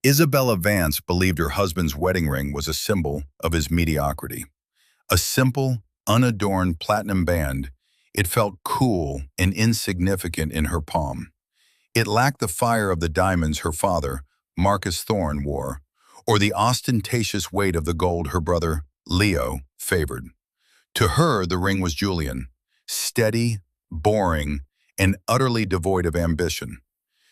Isabella Vance believed her husband's wedding ring was a symbol of his mediocrity. A simple, unadorned platinum band, it felt cool and insignificant in her palm. It lacked the fire of the diamonds her father, Marcus Thorne, wore, or the ostentatious weight of the gold her brother, Leo, favored. To her, the ring was Julian, steady, boring, and utterly devoid of ambition.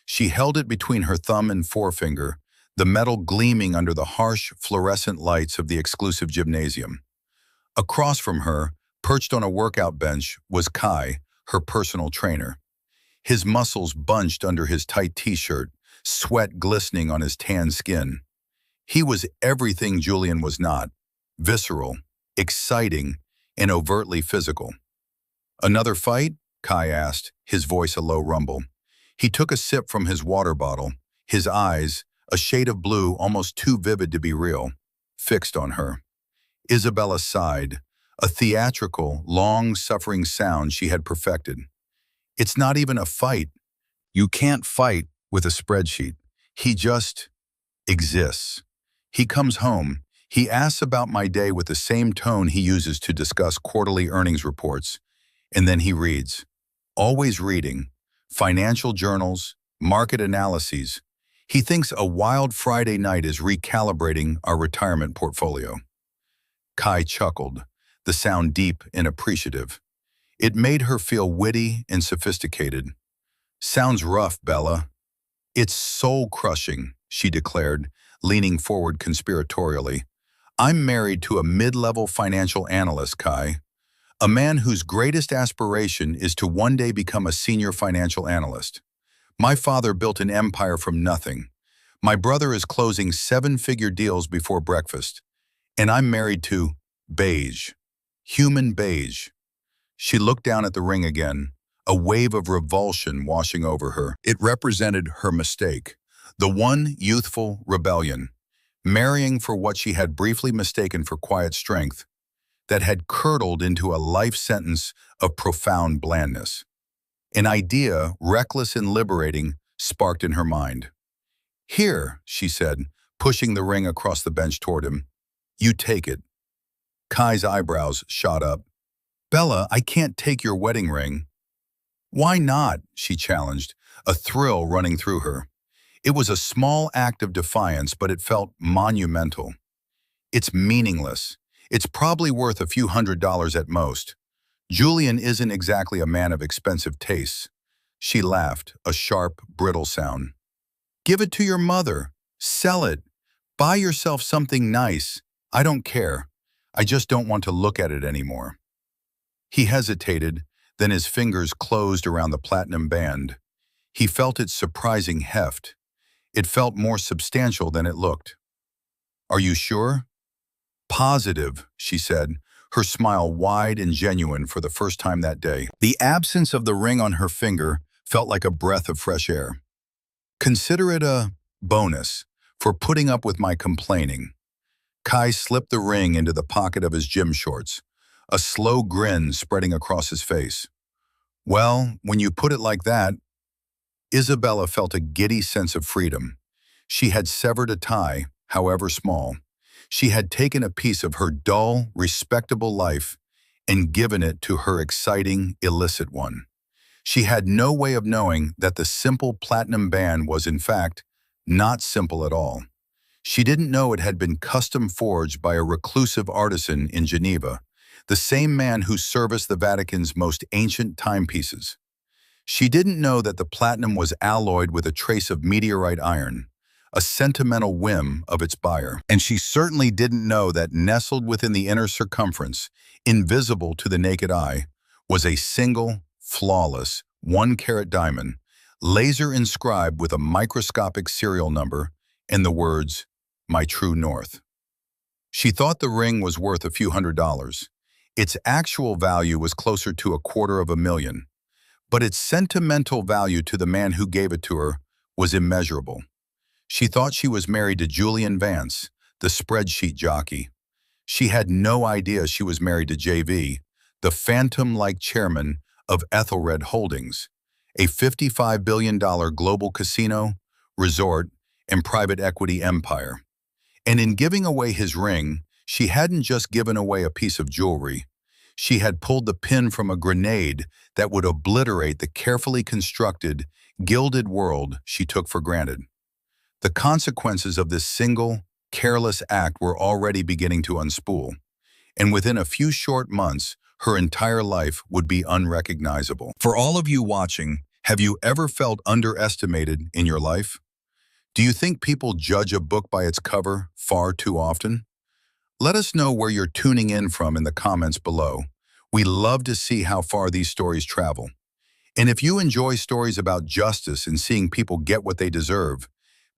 She held it between her thumb and forefinger, the metal gleaming under the harsh, fluorescent lights of the exclusive gymnasium. Across from her, perched on a workout bench, was Kai, her personal trainer. His muscles bunched under his tight t-shirt, sweat glistening on his tan skin. He was everything Julian was not: visceral, exciting, and overtly physical. "Another fight?" Kai asked, his voice a low rumble. He took a sip from his water bottle, his eyes, a shade of blue almost too vivid to be real, fixed on her. Isabella sighed, a theatrical, long-suffering sound she had perfected. "It's not even a fight. You can't fight with a spreadsheet. He just exists. He comes home. He asks about my day with the same tone he uses to discuss quarterly earnings reports. And then he reads. Always reading. Financial journals, market analyses. He thinks a wild Friday night is recalibrating our retirement portfolio." Kai chuckled, the sound deep and appreciative. It made her feel witty and sophisticated. "Sounds rough, Bella." "It's soul-crushing," she declared, leaning forward conspiratorially. "I'm married to a mid-level financial analyst, Kai. A man whose greatest aspiration is to one day become a senior financial analyst. My father built an empire from nothing. My brother is closing seven-figure deals before breakfast. And I'm married to beige. Human beige." She looked down at the ring again, a wave of revulsion washing over her. It represented her mistake, the one youthful rebellion, marrying for what she had briefly mistaken for quiet strength, that had curdled into a life sentence of profound blandness. An idea, reckless and liberating, sparked in her mind. "Here," she said, pushing the ring across the bench toward him. "You take it." Kai's eyebrows shot up. "Bella, I can't take your wedding ring." "Why not?" she challenged, a thrill running through her. It was a small act of defiance, but it felt monumental. "It's meaningless. It's probably worth a few $100s at most. Julian isn't exactly a man of expensive tastes." She laughed, a sharp, brittle sound. "Give it to your mother. Sell it. Buy yourself something nice. I don't care. I just don't want to look at it anymore." He hesitated, then his fingers closed around the platinum band. He felt its surprising heft. It felt more substantial than it looked. "Are you sure?" "Positive," she said, her smile wide and genuine for the first time that day. The absence of the ring on her finger felt like a breath of fresh air. "Consider it a bonus for putting up with my complaining." Kai slipped the ring into the pocket of his gym shorts, a slow grin spreading across his face. "Well, when you put it like that..." Isabella felt a giddy sense of freedom. She had severed a tie, however small. She had taken a piece of her dull, respectable life and given it to her exciting, illicit one. She had no way of knowing that the simple platinum band was, in fact, not simple at all. She didn't know it had been custom forged by a reclusive artisan in Geneva, the same man who serviced the Vatican's most ancient timepieces. She didn't know that the platinum was alloyed with a trace of meteorite iron, a sentimental whim of its buyer. And she certainly didn't know that nestled within the inner circumference, invisible to the naked eye, was a single, flawless, 1-carat diamond, laser inscribed with a microscopic serial number and the words, "My True North." She thought the ring was worth a few $100s. Its actual value was closer to $250,000. But its sentimental value to the man who gave it to her was immeasurable. She thought she was married to Julian Vance, the spreadsheet jockey. She had no idea she was married to JV, the phantom-like chairman of Ethelred Holdings, a $55 billion global casino, resort, and private equity empire. And in giving away his ring, she hadn't just given away a piece of jewelry. She had pulled the pin from a grenade that would obliterate the carefully constructed, gilded world she took for granted. The consequences of this single, careless act were already beginning to unspool, and within a few short months, her entire life would be unrecognizable. For all of you watching, have you ever felt underestimated in your life? Do you think people judge a book by its cover far too often? Let us know where you're tuning in from in the comments below. We love to see how far these stories travel. And if you enjoy stories about justice and seeing people get what they deserve,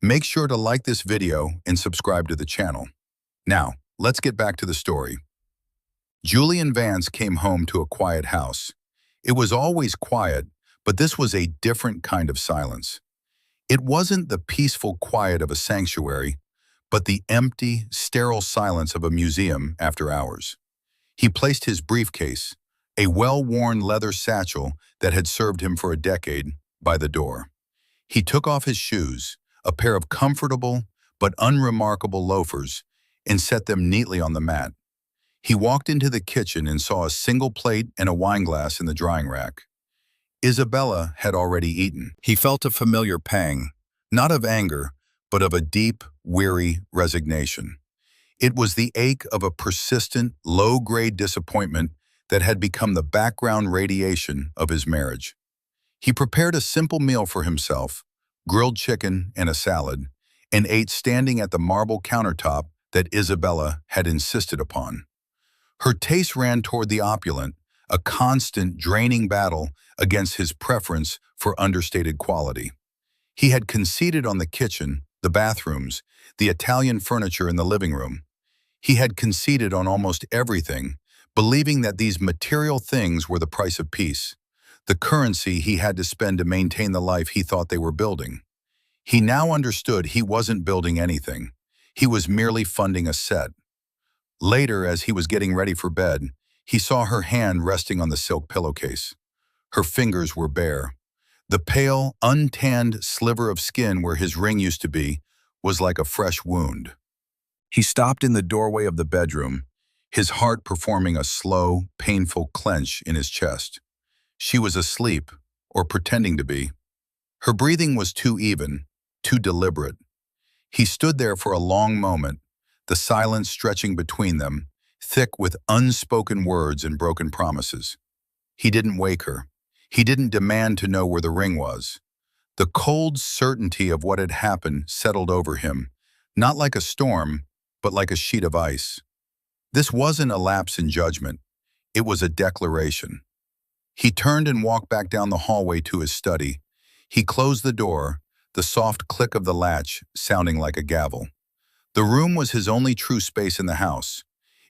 make sure to like this video and subscribe to the channel. Now, let's get back to the story. Julian Vance came home to a quiet house. It was always quiet, but this was a different kind of silence. It wasn't the peaceful quiet of a sanctuary, but the empty, sterile silence of a museum after hours. He placed his briefcase, a well-worn leather satchel that had served him for a decade, by the door. He took off his shoes, a pair of comfortable but unremarkable loafers, and set them neatly on the mat. He walked into the kitchen and saw a single plate and a wineglass in the drying rack. Isabella had already eaten. He felt a familiar pang, not of anger, but of a deep, weary resignation. It was the ache of a persistent, low-grade disappointment that had become the background radiation of his marriage. He prepared a simple meal for himself, grilled chicken and a salad, and ate standing at the marble countertop that Isabella had insisted upon. Her taste ran toward the opulent, a constant, draining battle against his preference for understated quality. He had conceded on the kitchen, the bathrooms, the Italian furniture in the living room. He had conceded on almost everything, believing that these material things were the price of peace, the currency he had to spend to maintain the life he thought they were building. He now understood he wasn't building anything. He was merely funding a set. Later, as he was getting ready for bed, he saw her hand resting on the silk pillowcase. Her fingers were bare. The pale, untanned sliver of skin where his ring used to be was like a fresh wound. He stopped in the doorway of the bedroom, his heart performing a slow, painful clench in his chest. She was asleep, or pretending to be. Her breathing was too even, too deliberate. He stood there for a long moment, the silence stretching between them, thick with unspoken words and broken promises. He didn't wake her. He didn't demand to know where the ring was. The cold certainty of what had happened settled over him, not like a storm, but like a sheet of ice. This wasn't a lapse in judgment. It was a declaration. He turned and walked back down the hallway to his study. He closed the door, the soft click of the latch sounding like a gavel. The room was his only true space in the house.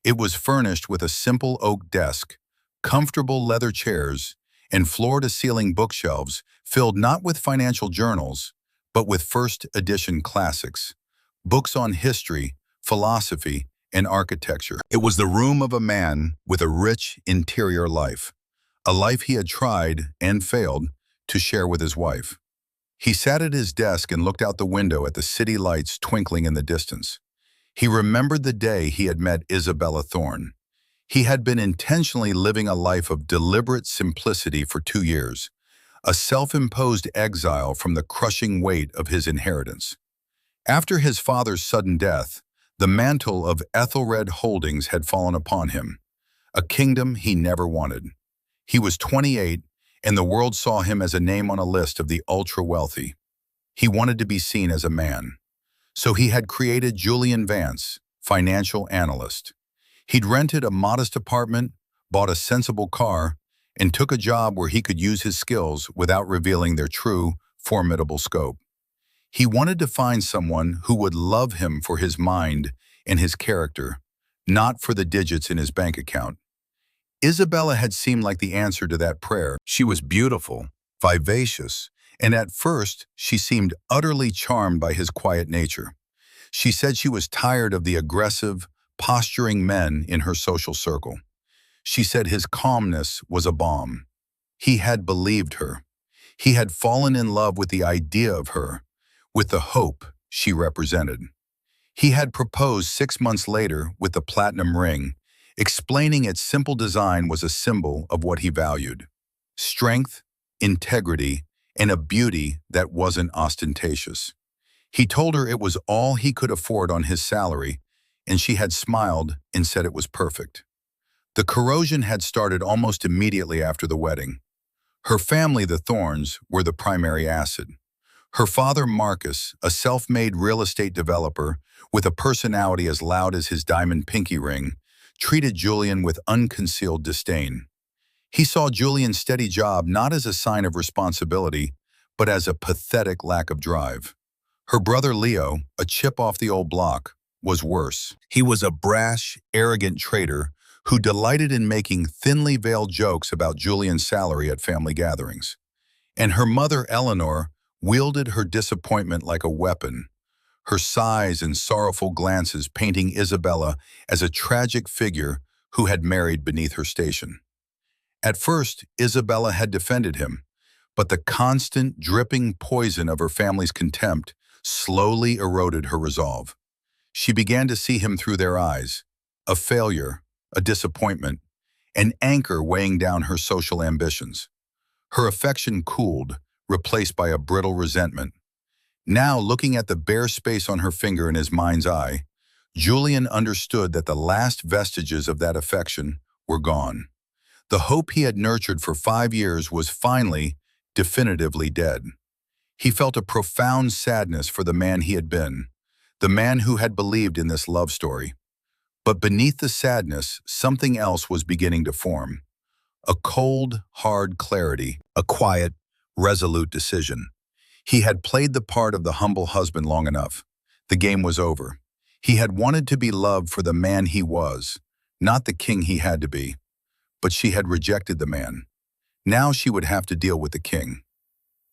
It was furnished with a simple oak desk, comfortable leather chairs, and floor-to-ceiling bookshelves filled not with financial journals, but with first-edition classics, books on history, philosophy, and architecture. It was the room of a man with a rich interior life, a life he had tried and failed to share with his wife. He sat at his desk and looked out the window at the city lights twinkling in the distance. He remembered the day he had met Isabella Thorne. He had been intentionally living a life of deliberate simplicity for 2 years, a self-imposed exile from the crushing weight of his inheritance. After his father's sudden death, the mantle of Ethelred Holdings had fallen upon him, a kingdom he never wanted. He was 28, and the world saw him as a name on a list of the ultra-wealthy. He wanted to be seen as a man. So he had created Julian Vance, financial analyst. He'd rented a modest apartment, bought a sensible car, and took a job where he could use his skills without revealing their true, formidable scope. He wanted to find someone who would love him for his mind and his character, not for the digits in his bank account. Isabella had seemed like the answer to that prayer. She was beautiful, vivacious, and at first she seemed utterly charmed by his quiet nature. She said she was tired of the aggressive, posturing men in her social circle. She said his calmness was a balm. He had believed her. He had fallen in love with the idea of her, with the hope she represented. He had proposed 6 months later with the platinum ring, explaining its simple design was a symbol of what he valued: strength, integrity, and a beauty that wasn't ostentatious. He told her it was all he could afford on his salary, and she had smiled and said it was perfect. The corrosion had started almost immediately after the wedding. Her family, the Thorns, were the primary acid. Her father, Marcus, a self-made real estate developer with a personality as loud as his diamond pinky ring, treated Julian with unconcealed disdain. He saw Julian's steady job not as a sign of responsibility, but as a pathetic lack of drive. Her brother Leo, a chip off the old block, was worse. He was a brash, arrogant traitor who delighted in making thinly veiled jokes about Julian's salary at family gatherings. And her mother, Eleanor, wielded her disappointment like a weapon, her sighs and sorrowful glances painting Isabella as a tragic figure who had married beneath her station. At first, Isabella had defended him, but the constant, dripping poison of her family's contempt slowly eroded her resolve. She began to see him through their eyes, a failure, a disappointment, an anchor weighing down her social ambitions. Her affection cooled, replaced by a brittle resentment. Now, looking at the bare space on her finger in his mind's eye, Julian understood that the last vestiges of that affection were gone. The hope he had nurtured for 5 years was finally, definitively dead. He felt a profound sadness for the man he had been, the man who had believed in this love story. But beneath the sadness, something else was beginning to form. A cold, hard clarity, a quiet, resolute decision. He had played the part of the humble husband long enough. The game was over. He had wanted to be loved for the man he was, not the king he had to be. But she had rejected the man. Now she would have to deal with the king.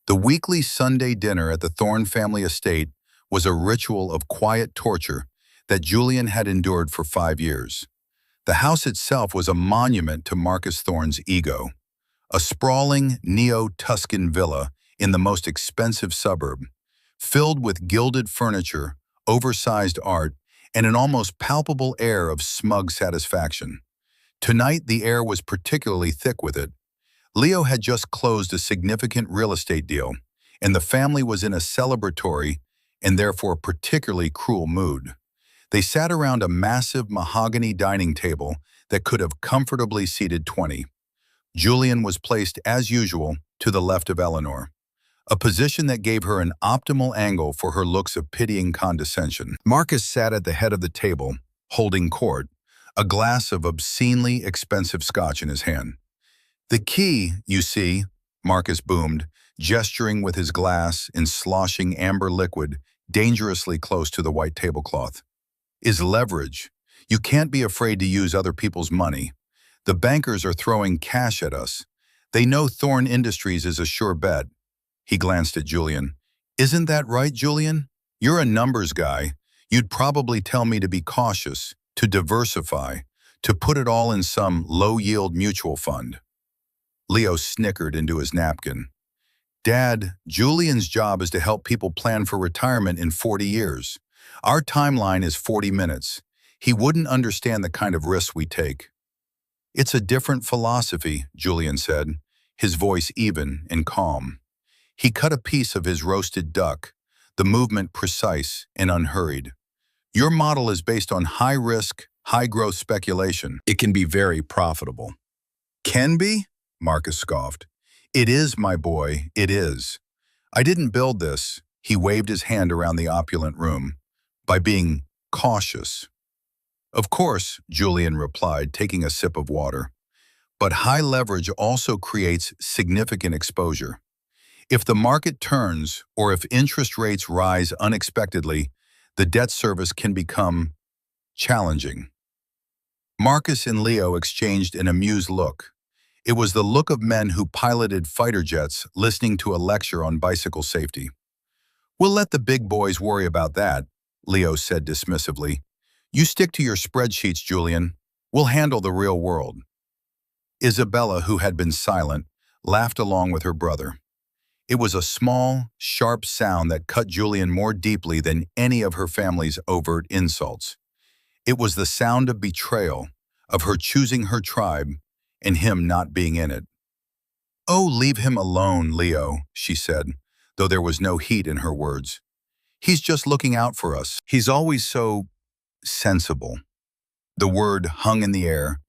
The weekly Sunday dinner at the Thorne family estate was a ritual of quiet torture that Julian had endured for 5 years. The house itself was a monument to Marcus Thorne's ego, a sprawling neo-Tuscan villa in the most expensive suburb, filled with gilded furniture, oversized art, and an almost palpable air of smug satisfaction. Tonight, the air was particularly thick with it. Leo had just closed a significant real estate deal, and the family was in a celebratory and therefore particularly cruel mood. They sat around a massive mahogany dining table that could have comfortably seated 20. Julian was placed, as usual, to the left of Eleanor, a position that gave her an optimal angle for her looks of pitying condescension. Marcus sat at the head of the table, holding court, a glass of obscenely expensive scotch in his hand. "The key, you see," Marcus boomed, gesturing with his glass in sloshing amber liquid dangerously close to the white tablecloth, "is leverage. You can't be afraid to use other people's money. The bankers are throwing cash at us. They know Thorne Industries is a sure bet." He glanced at Julian. "Isn't that right, Julian? You're a numbers guy. You'd probably tell me to be cautious, to diversify, to put it all in some low-yield mutual fund." Leo snickered into his napkin. "Dad, Julian's job is to help people plan for retirement in 40 years. Our timeline is 40 minutes. He wouldn't understand the kind of risks we take." "It's a different philosophy," Julian said, his voice even and calm. He cut a piece of his roasted duck, the movement precise and unhurried. "Your model is based on high-risk, high-growth speculation. It can be very profitable." "Can be?" Marcus scoffed. "It is, my boy, it is. I didn't build this," he waved his hand around the opulent room, "by being cautious." "Of course," Julian replied, taking a sip of water. "But high leverage also creates significant exposure. If the market turns or if interest rates rise unexpectedly, the debt service can become challenging." Marcus and Leo exchanged an amused look. It was the look of men who piloted fighter jets listening to a lecture on bicycle safety. "We'll let the big boys worry about that," Leo said dismissively. "You stick to your spreadsheets, Julian. We'll handle the real world." Isabella, who had been silent, laughed along with her brother. It was a small, sharp sound that cut Julian more deeply than any of her family's overt insults. It was the sound of betrayal, of her choosing her tribe, and him not being in it. "Oh, leave him alone, Leo," she said, though there was no heat in her words. "He's just looking out for us. He's always so sensible." The word hung in the air,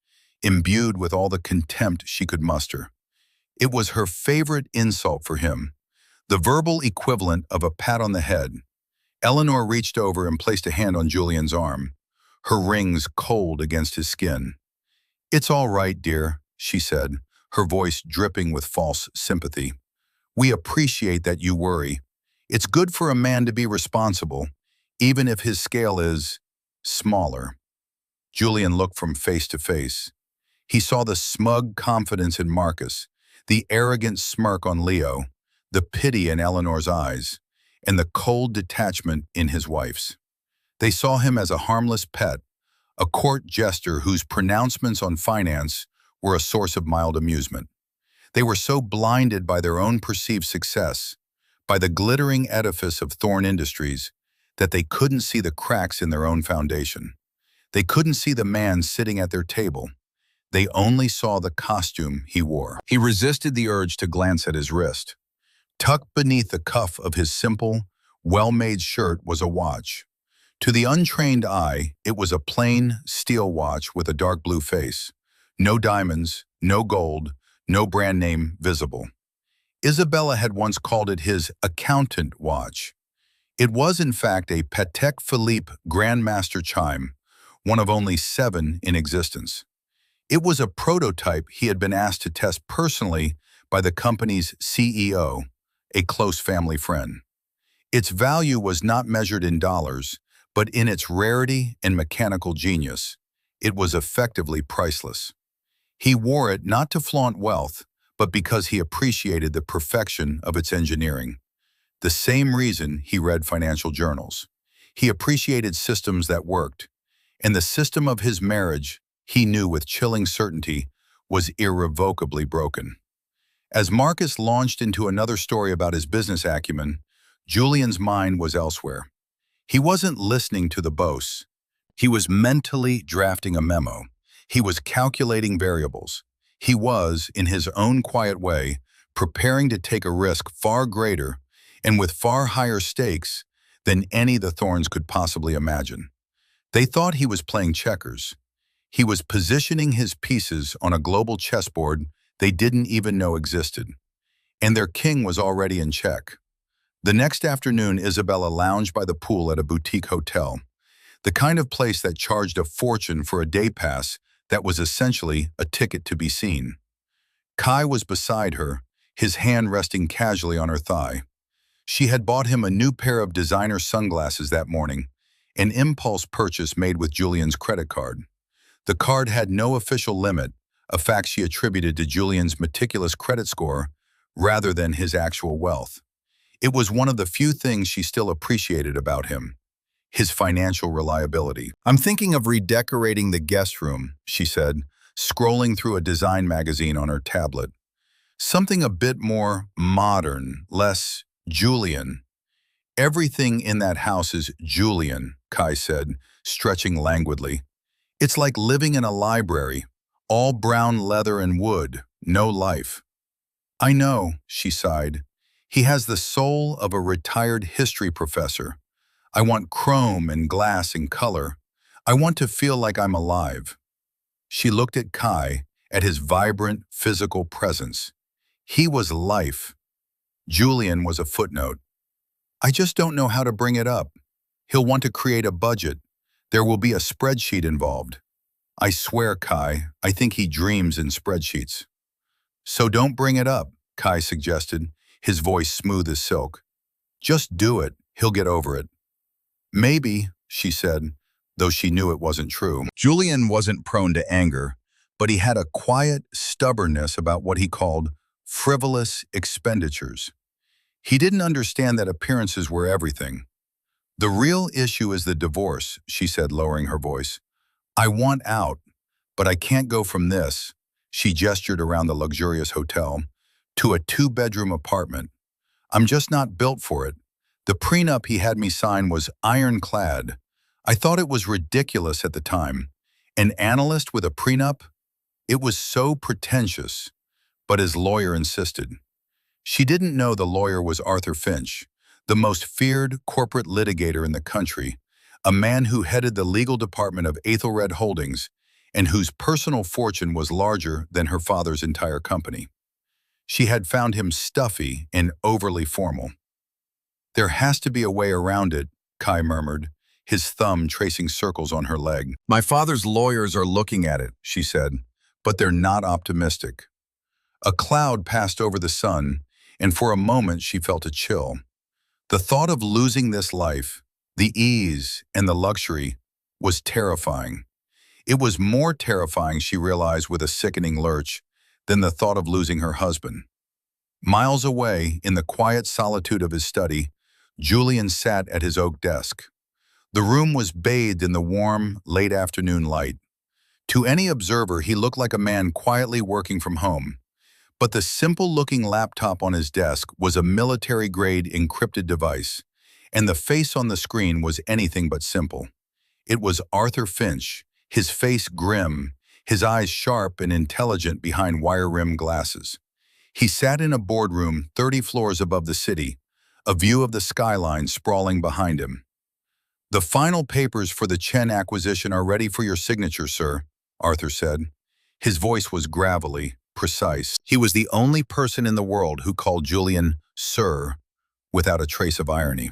imbued with all the contempt she could muster. It was her favorite insult for him, the verbal equivalent of a pat on the head. Eleanor reached over and placed a hand on Julian's arm, her rings cold against his skin. "It's all right, dear," she said, her voice dripping with false sympathy. "We appreciate that you worry. It's good for a man to be responsible, even if his scale is smaller." Julian looked from face to face. He saw the smug confidence in Marcus, the arrogant smirk on Leo, the pity in Eleanor's eyes, and the cold detachment in his wife's. They saw him as a harmless pet, a court jester whose pronouncements on finance were a source of mild amusement. They were so blinded by their own perceived success, by the glittering edifice of Thorne Industries, that they couldn't see the cracks in their own foundation. They couldn't see the man sitting at their table. They only saw the costume he wore. He resisted the urge to glance at his wrist. Tucked beneath the cuff of his simple, well-made shirt was a watch. To the untrained eye, it was a plain, steel watch with a dark blue face. No diamonds, no gold, no brand name visible. Isabella had once called it his accountant watch. It was, in fact, a Patek Philippe Grandmaster chime, one of only 7 in existence. It was a prototype he had been asked to test personally by the company's CEO, a close family friend. Its value was not measured in dollars, but in its rarity and mechanical genius. It was effectively priceless. He wore it not to flaunt wealth, but because he appreciated the perfection of its engineering. The same reason he read financial journals. He appreciated systems that worked, and the system of his marriage, he knew with chilling certainty, was irrevocably broken. As Marcus launched into another story about his business acumen, Julian's mind was elsewhere. He wasn't listening to the boasts. He was mentally drafting a memo. He was calculating variables. He was, in his own quiet way, preparing to take a risk far greater and with far higher stakes than any the Thornes could possibly imagine. They thought he was playing checkers. He was positioning his pieces on a global chessboard they didn't even know existed. And their king was already in check. The next afternoon, Isabella lounged by the pool at a boutique hotel, the kind of place that charged a fortune for a day pass that was essentially a ticket to be seen. Kai was beside her, his hand resting casually on her thigh. She had bought him a new pair of designer sunglasses that morning, an impulse purchase made with Julian's credit card. The card had no official limit, a fact she attributed to Julian's meticulous credit score rather than his actual wealth. It was one of the few things she still appreciated about him, his financial reliability. "I'm thinking of redecorating the guest room," she said, scrolling through a design magazine on her tablet. "Something a bit more modern, less Julian." "Everything in that house is Julian," Kai said, stretching languidly. "It's like living in a library, all brown leather and wood, no life." "I know," she sighed. "He has the soul of a retired history professor. I want chrome and glass and color. I want to feel like I'm alive." She looked at Kai, at his vibrant, physical presence. He was life. Julian was a footnote. "I just don't know how to bring it up. He'll want to create a budget. There will be a spreadsheet involved." "I swear, Kai, I think he dreams in spreadsheets." "So don't bring it up," Kai suggested, his voice smooth as silk. "Just do it. He'll get over it." "Maybe," she said, though she knew it wasn't true. Julian wasn't prone to anger, but he had a quiet stubbornness about what he called frivolous expenditures. He didn't understand that appearances were everything. "The real issue is the divorce," she said, lowering her voice. "I want out, but I can't go from this," she gestured around the luxurious hotel, "to a 2-bedroom apartment. I'm just not built for it. The prenup he had me sign was ironclad. I thought it was ridiculous at the time. An analyst with a prenup? It was so pretentious, but his lawyer insisted. She didn't know the lawyer was Arthur Finch, the most feared corporate litigator in the country, a man who headed the legal department of Aethelred Holdings and whose personal fortune was larger than her father's entire company. She had found him stuffy and overly formal. There has to be a way around it, Kai murmured, his thumb tracing circles on her leg. My father's lawyers are looking at it, she said, but they're not optimistic. A cloud passed over the sun, and for a moment she felt a chill. The thought of losing this life, the ease and the luxury, was terrifying. It was more terrifying, she realized with a sickening lurch, than the thought of losing her husband. Miles away, in the quiet solitude of his study, Julian sat at his oak desk. The room was bathed in the warm, late afternoon light. To any observer, he looked like a man quietly working from home. But the simple-looking laptop on his desk was a military-grade encrypted device, and the face on the screen was anything but simple. It was Arthur Finch, his face grim, his eyes sharp and intelligent behind wire-rimmed glasses. He sat in a boardroom 30 floors above the city, a view of the skyline sprawling behind him. The final papers for the Chen acquisition are ready for your signature, sir, Arthur said. His voice was gravelly, precise. He was the only person in the world who called Julian sir without a trace of irony.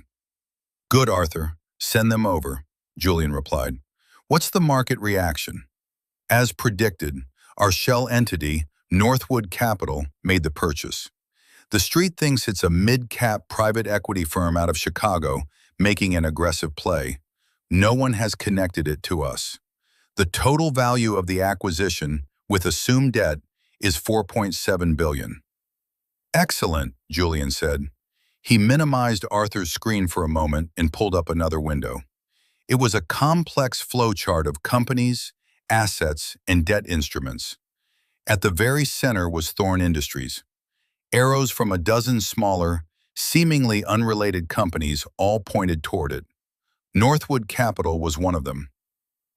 Good, Arthur. Send them over, Julian replied. What's the market reaction? As predicted, our shell entity, Northwood Capital, made the purchase. The street thinks it's a mid-cap private equity firm out of Chicago making an aggressive play. No one has connected it to us. The total value of the acquisition, with assumed debt, is $4.7 billion. Excellent, Julian said. He minimized Arthur's screen for a moment and pulled up another window. It was a complex flowchart of companies, assets, and debt instruments. At the very center was Thorn Industries. Arrows from a dozen smaller, seemingly unrelated companies all pointed toward it. Northwood Capital was one of them.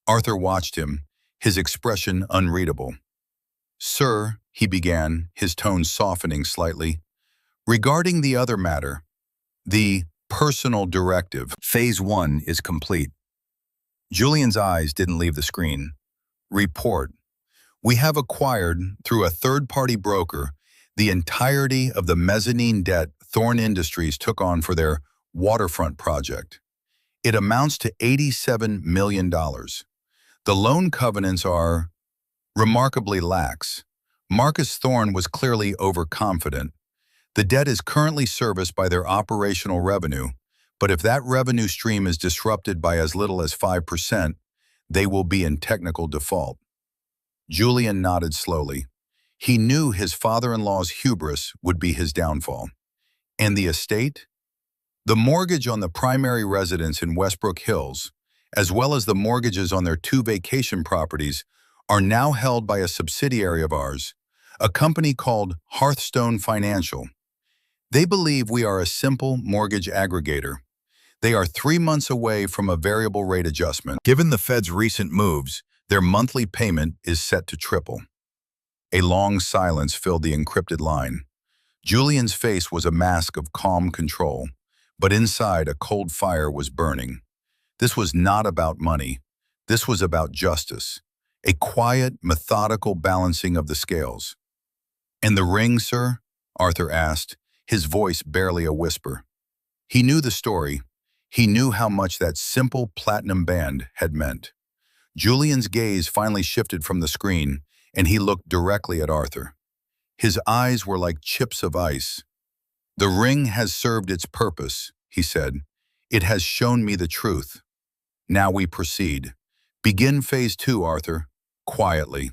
Arthur watched him, his expression unreadable. Sir, he began, his tone softening slightly, regarding the other matter, the personal directive. Phase 1 is complete. Julian's eyes didn't leave the screen. Report. We have acquired, through a third-party broker, the entirety of the mezzanine debt Thorn Industries took on for their waterfront project. It amounts to $87 million. The loan covenants are remarkably lax. Marcus Thorn was clearly overconfident. The debt is currently serviced by their operational revenue, but if that revenue stream is disrupted by as little as 5%, they will be in technical default. Julian nodded slowly. He knew his father-in-law's hubris would be his downfall. And the estate? The mortgage on the primary residence in Westbrook Hills, as well as the mortgages on their 2 vacation properties, are now held by a subsidiary of ours, a company called Hearthstone Financial. They believe we are a simple mortgage aggregator. They are 3 months away from a variable rate adjustment. Given the Fed's recent moves, their monthly payment is set to triple. A long silence filled the encrypted line. Julian's face was a mask of calm control, but inside a cold fire was burning. This was not about money. This was about justice. A quiet, methodical balancing of the scales. And the ring, sir? Arthur asked, his voice barely a whisper. He knew the story. He knew how much that simple platinum band had meant. Julian's gaze finally shifted from the screen, and he looked directly at Arthur. His eyes were like chips of ice. The ring has served its purpose, he said. It has shown me the truth. Now we proceed. Begin phase 2, Arthur. Quietly.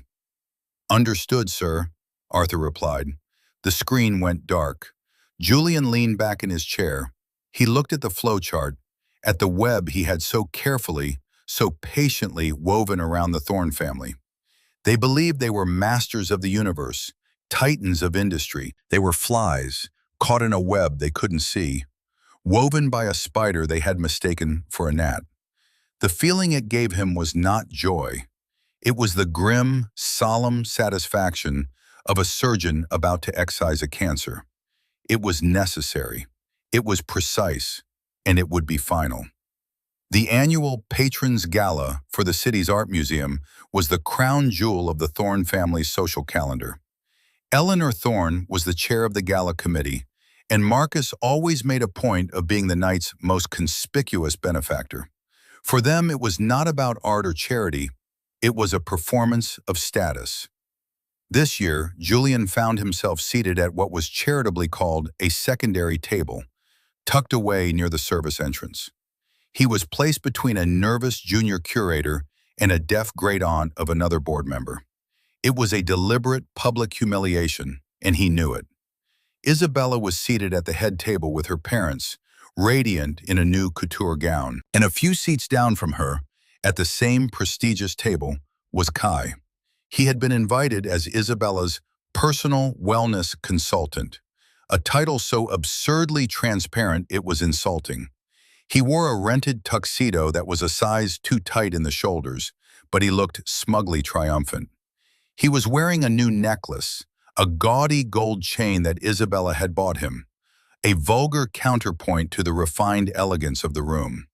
Understood, sir, Arthur replied. The screen went dark. Julian leaned back in his chair. He looked at the flowchart, at the web he had so carefully, so patiently woven around the Thorn family. They believed they were masters of the universe, titans of industry. They were flies, caught in a web they couldn't see, woven by a spider they had mistaken for a gnat. The feeling it gave him was not joy. It was the grim, solemn satisfaction of a surgeon about to excise a cancer. It was necessary, it was precise, and it would be final. The annual Patrons Gala for the city's art museum was the crown jewel of the Thorne family's social calendar. Eleanor Thorne was the chair of the gala committee, and Marcus always made a point of being the night's most conspicuous benefactor. For them, it was not about art or charity, it was a performance of status. This year, Julian found himself seated at what was charitably called a secondary table, tucked away near the service entrance. He was placed between a nervous junior curator and a deaf great-aunt of another board member. It was a deliberate public humiliation, and he knew it. Isabella was seated at the head table with her parents, radiant in a new couture gown. And a few seats down from her, at the same prestigious table, was Kai. He had been invited as Isabella's personal wellness consultant, a title so absurdly transparent it was insulting. He wore a rented tuxedo that was a size too tight in the shoulders, but he looked smugly triumphant. He was wearing a new necklace, a gaudy gold chain that Isabella had bought him, a vulgar counterpoint to the refined elegance of the room.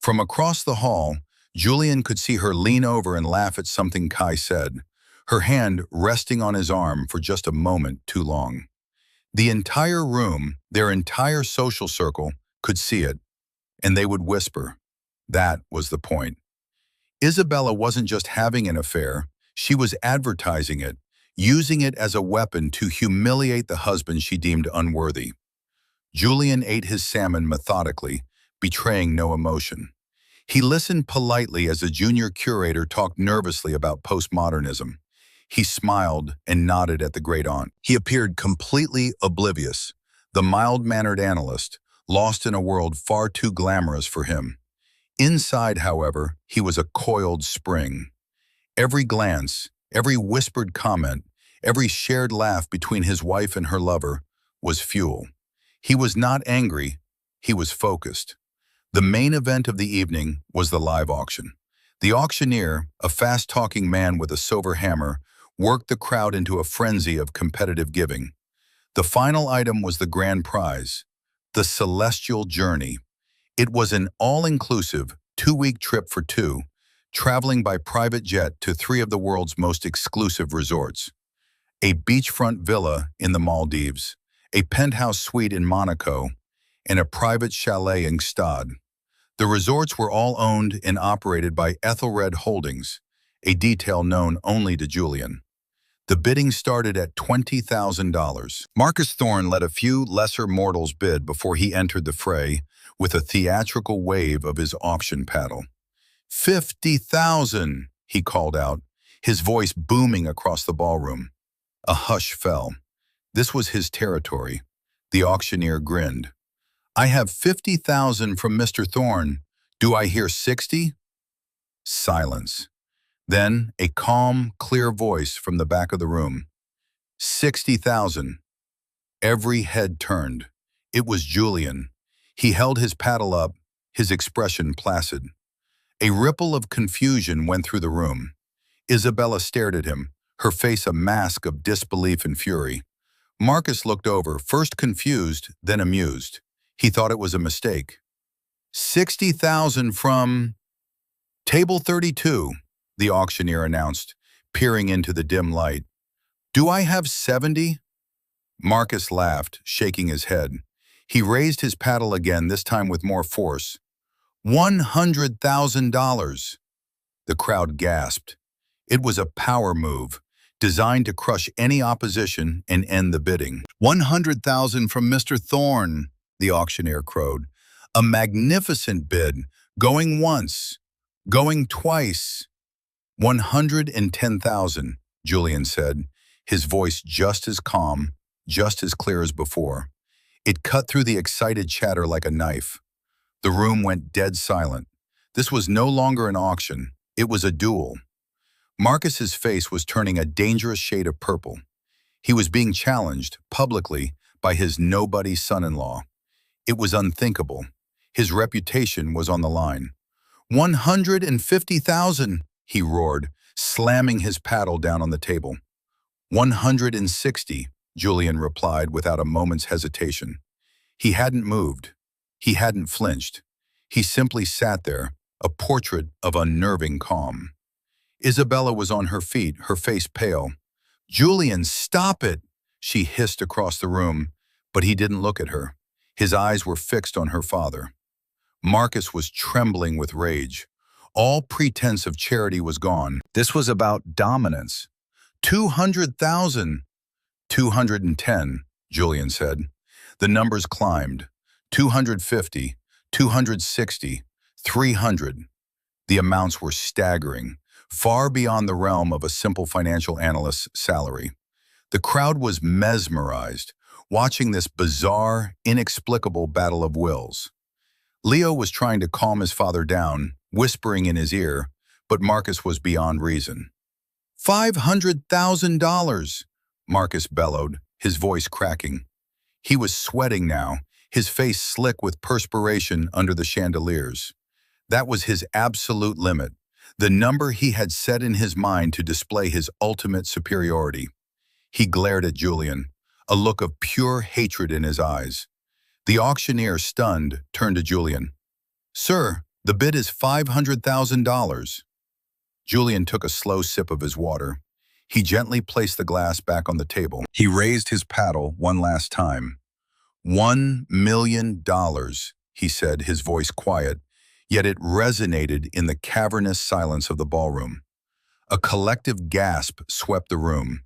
From across the hall, Julian could see her lean over and laugh at something Kai said, her hand resting on his arm for just a moment too long. The entire room, their entire social circle, could see it, and they would whisper. That was the point. Isabella wasn't just having an affair, she was advertising it, using it as a weapon to humiliate the husband she deemed unworthy. Julian ate his salmon methodically, betraying no emotion. He listened politely as the junior curator talked nervously about postmodernism. He smiled and nodded at the great-aunt. He appeared completely oblivious, the mild-mannered analyst, lost in a world far too glamorous for him. Inside, however, he was a coiled spring. Every glance, every whispered comment, every shared laugh between his wife and her lover was fuel. He was not angry, he was focused. The main event of the evening was the live auction. The auctioneer, a fast-talking man with a silver hammer, worked the crowd into a frenzy of competitive giving. The final item was the grand prize, the Celestial Journey. It was an all-inclusive, 2-week trip for two, traveling by private jet to 3 of the world's most exclusive resorts. A beachfront villa in the Maldives, a penthouse suite in Monaco, and a private chalet in Gstaad. The resorts were all owned and operated by Ethelred Holdings, a detail known only to Julian. The bidding started at $20,000. Marcus Thorne let a few lesser mortals bid before he entered the fray with a theatrical wave of his auction paddle. $50,000, he called out, his voice booming across the ballroom. A hush fell. This was his territory. The auctioneer grinned. I have 50,000 from Mr. Thorne. Do I hear 60? Silence. Then a calm, clear voice from the back of the room. 60,000. Every head turned. It was Julian. He held his paddle up, his expression placid. A ripple of confusion went through the room. Isabella stared at him, her face a mask of disbelief and fury. Marcus looked over, first confused, then amused. He thought it was a mistake. 60,000 from Table 32, the auctioneer announced, peering into the dim light. Do I have 70? Marcus laughed, shaking his head. He raised his paddle again, this time with more force. $100,000. The crowd gasped. It was a power move, designed to crush any opposition and end the bidding. 100,000 from Mr. Thorne, the auctioneer crowed. A magnificent bid, going once, going twice. 110,000, Julian said, his voice just as calm, just as clear as before. It cut through the excited chatter like a knife. The room went dead silent. This was no longer an auction, it was a duel. Marcus's face was turning a dangerous shade of purple. He was being challenged, publicly, by his nobody son-in-law. It was unthinkable. His reputation was on the line. 150,000, he roared, slamming his paddle down on the table. 160, Julian replied without a moment's hesitation. He hadn't moved. He hadn't flinched. He simply sat there, a portrait of unnerving calm. Isabella was on her feet, her face pale. "Julian, stop it!" she hissed across the room, but he didn't look at her. His eyes were fixed on her father. Marcus was trembling with rage. All pretense of charity was gone. This was about dominance. 200,000. 210, Julian said. The numbers climbed. 250, 260, 300. The amounts were staggering, far beyond the realm of a simple financial analyst's salary. The crowd was mesmerized, watching this bizarre, inexplicable battle of wills. Leo was trying to calm his father down, whispering in his ear, but Marcus was beyond reason. $500,000, Marcus bellowed, his voice cracking. He was sweating now, his face slick with perspiration under the chandeliers. That was his absolute limit, the number he had set in his mind to display his ultimate superiority. He glared at Julian, a look of pure hatred in his eyes. The auctioneer, stunned, turned to Julian. "Sir, the bid is $500,000. Julian took a slow sip of his water. He gently placed the glass back on the table. He raised his paddle one last time. $1,000,000, he said, his voice quiet, yet it resonated in the cavernous silence of the ballroom. A collective gasp swept the room.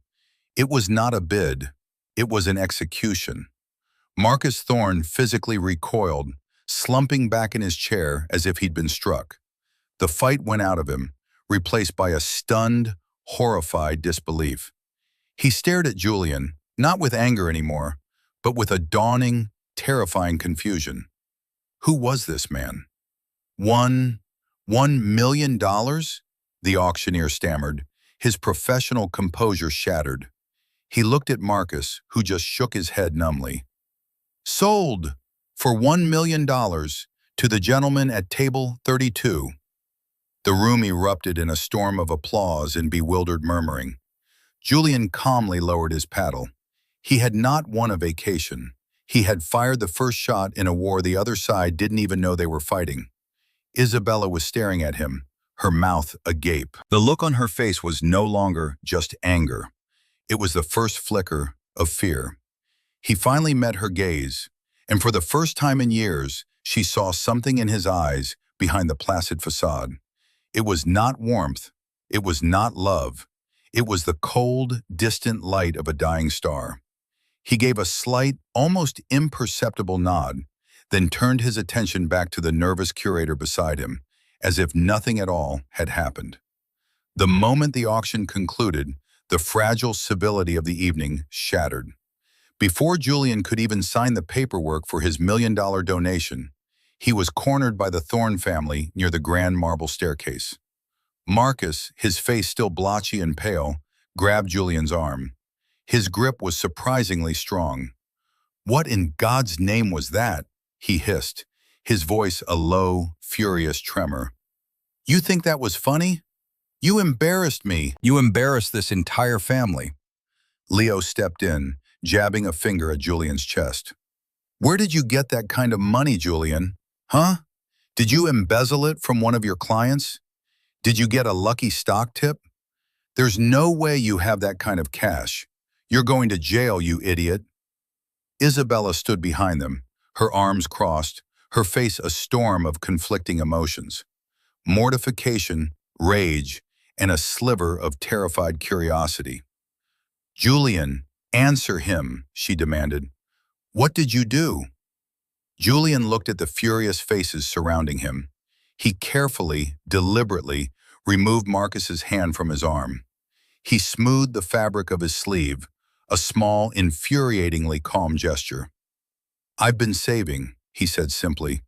It was not a bid. It was an execution. Marcus Thorne physically recoiled, slumping back in his chair as if he'd been struck. The fight went out of him, replaced by a stunned, horrified disbelief. He stared at Julian, not with anger anymore, but with a dawning, terrifying confusion. Who was this man? $1 million? The auctioneer stammered, his professional composure shattered. He looked at Marcus, who just shook his head numbly. "Sold for $1 million to the gentleman at table 32. The room erupted in a storm of applause and bewildered murmuring. Julian calmly lowered his paddle. He had not won a vacation. He had fired the first shot in a war the other side didn't even know they were fighting. Isabella was staring at him, her mouth agape. The look on her face was no longer just anger. It was the first flicker of fear. He finally met her gaze, and for the first time in years, she saw something in his eyes behind the placid facade. It was not warmth. It was not love. It was the cold, distant light of a dying star. He gave a slight, almost imperceptible nod, then turned his attention back to the nervous curator beside him, as if nothing at all had happened. The moment the auction concluded, the fragile civility of the evening shattered. Before Julian could even sign the paperwork for his $1 million donation, he was cornered by the Thorne family near the grand marble staircase. Marcus, his face still blotchy and pale, grabbed Julian's arm. His grip was surprisingly strong. "What in God's name was that?" he hissed, his voice a low, furious tremor. "You think that was funny? You embarrassed me. You embarrassed this entire family." Leo stepped in, jabbing a finger at Julian's chest. "Where did you get that kind of money, Julian? Huh? Did you embezzle it from one of your clients? Did you get a lucky stock tip? There's no way you have that kind of cash. You're going to jail, you idiot." Isabella stood behind them, her arms crossed, her face a storm of conflicting emotions. Mortification, rage, and a sliver of terrified curiosity. "Julian, answer him," she demanded. "What did you do?" Julian looked at the furious faces surrounding him. He carefully, deliberately, removed Marcus's hand from his arm. He smoothed the fabric of his sleeve, a small, infuriatingly calm gesture. "I've been saving," he said simply.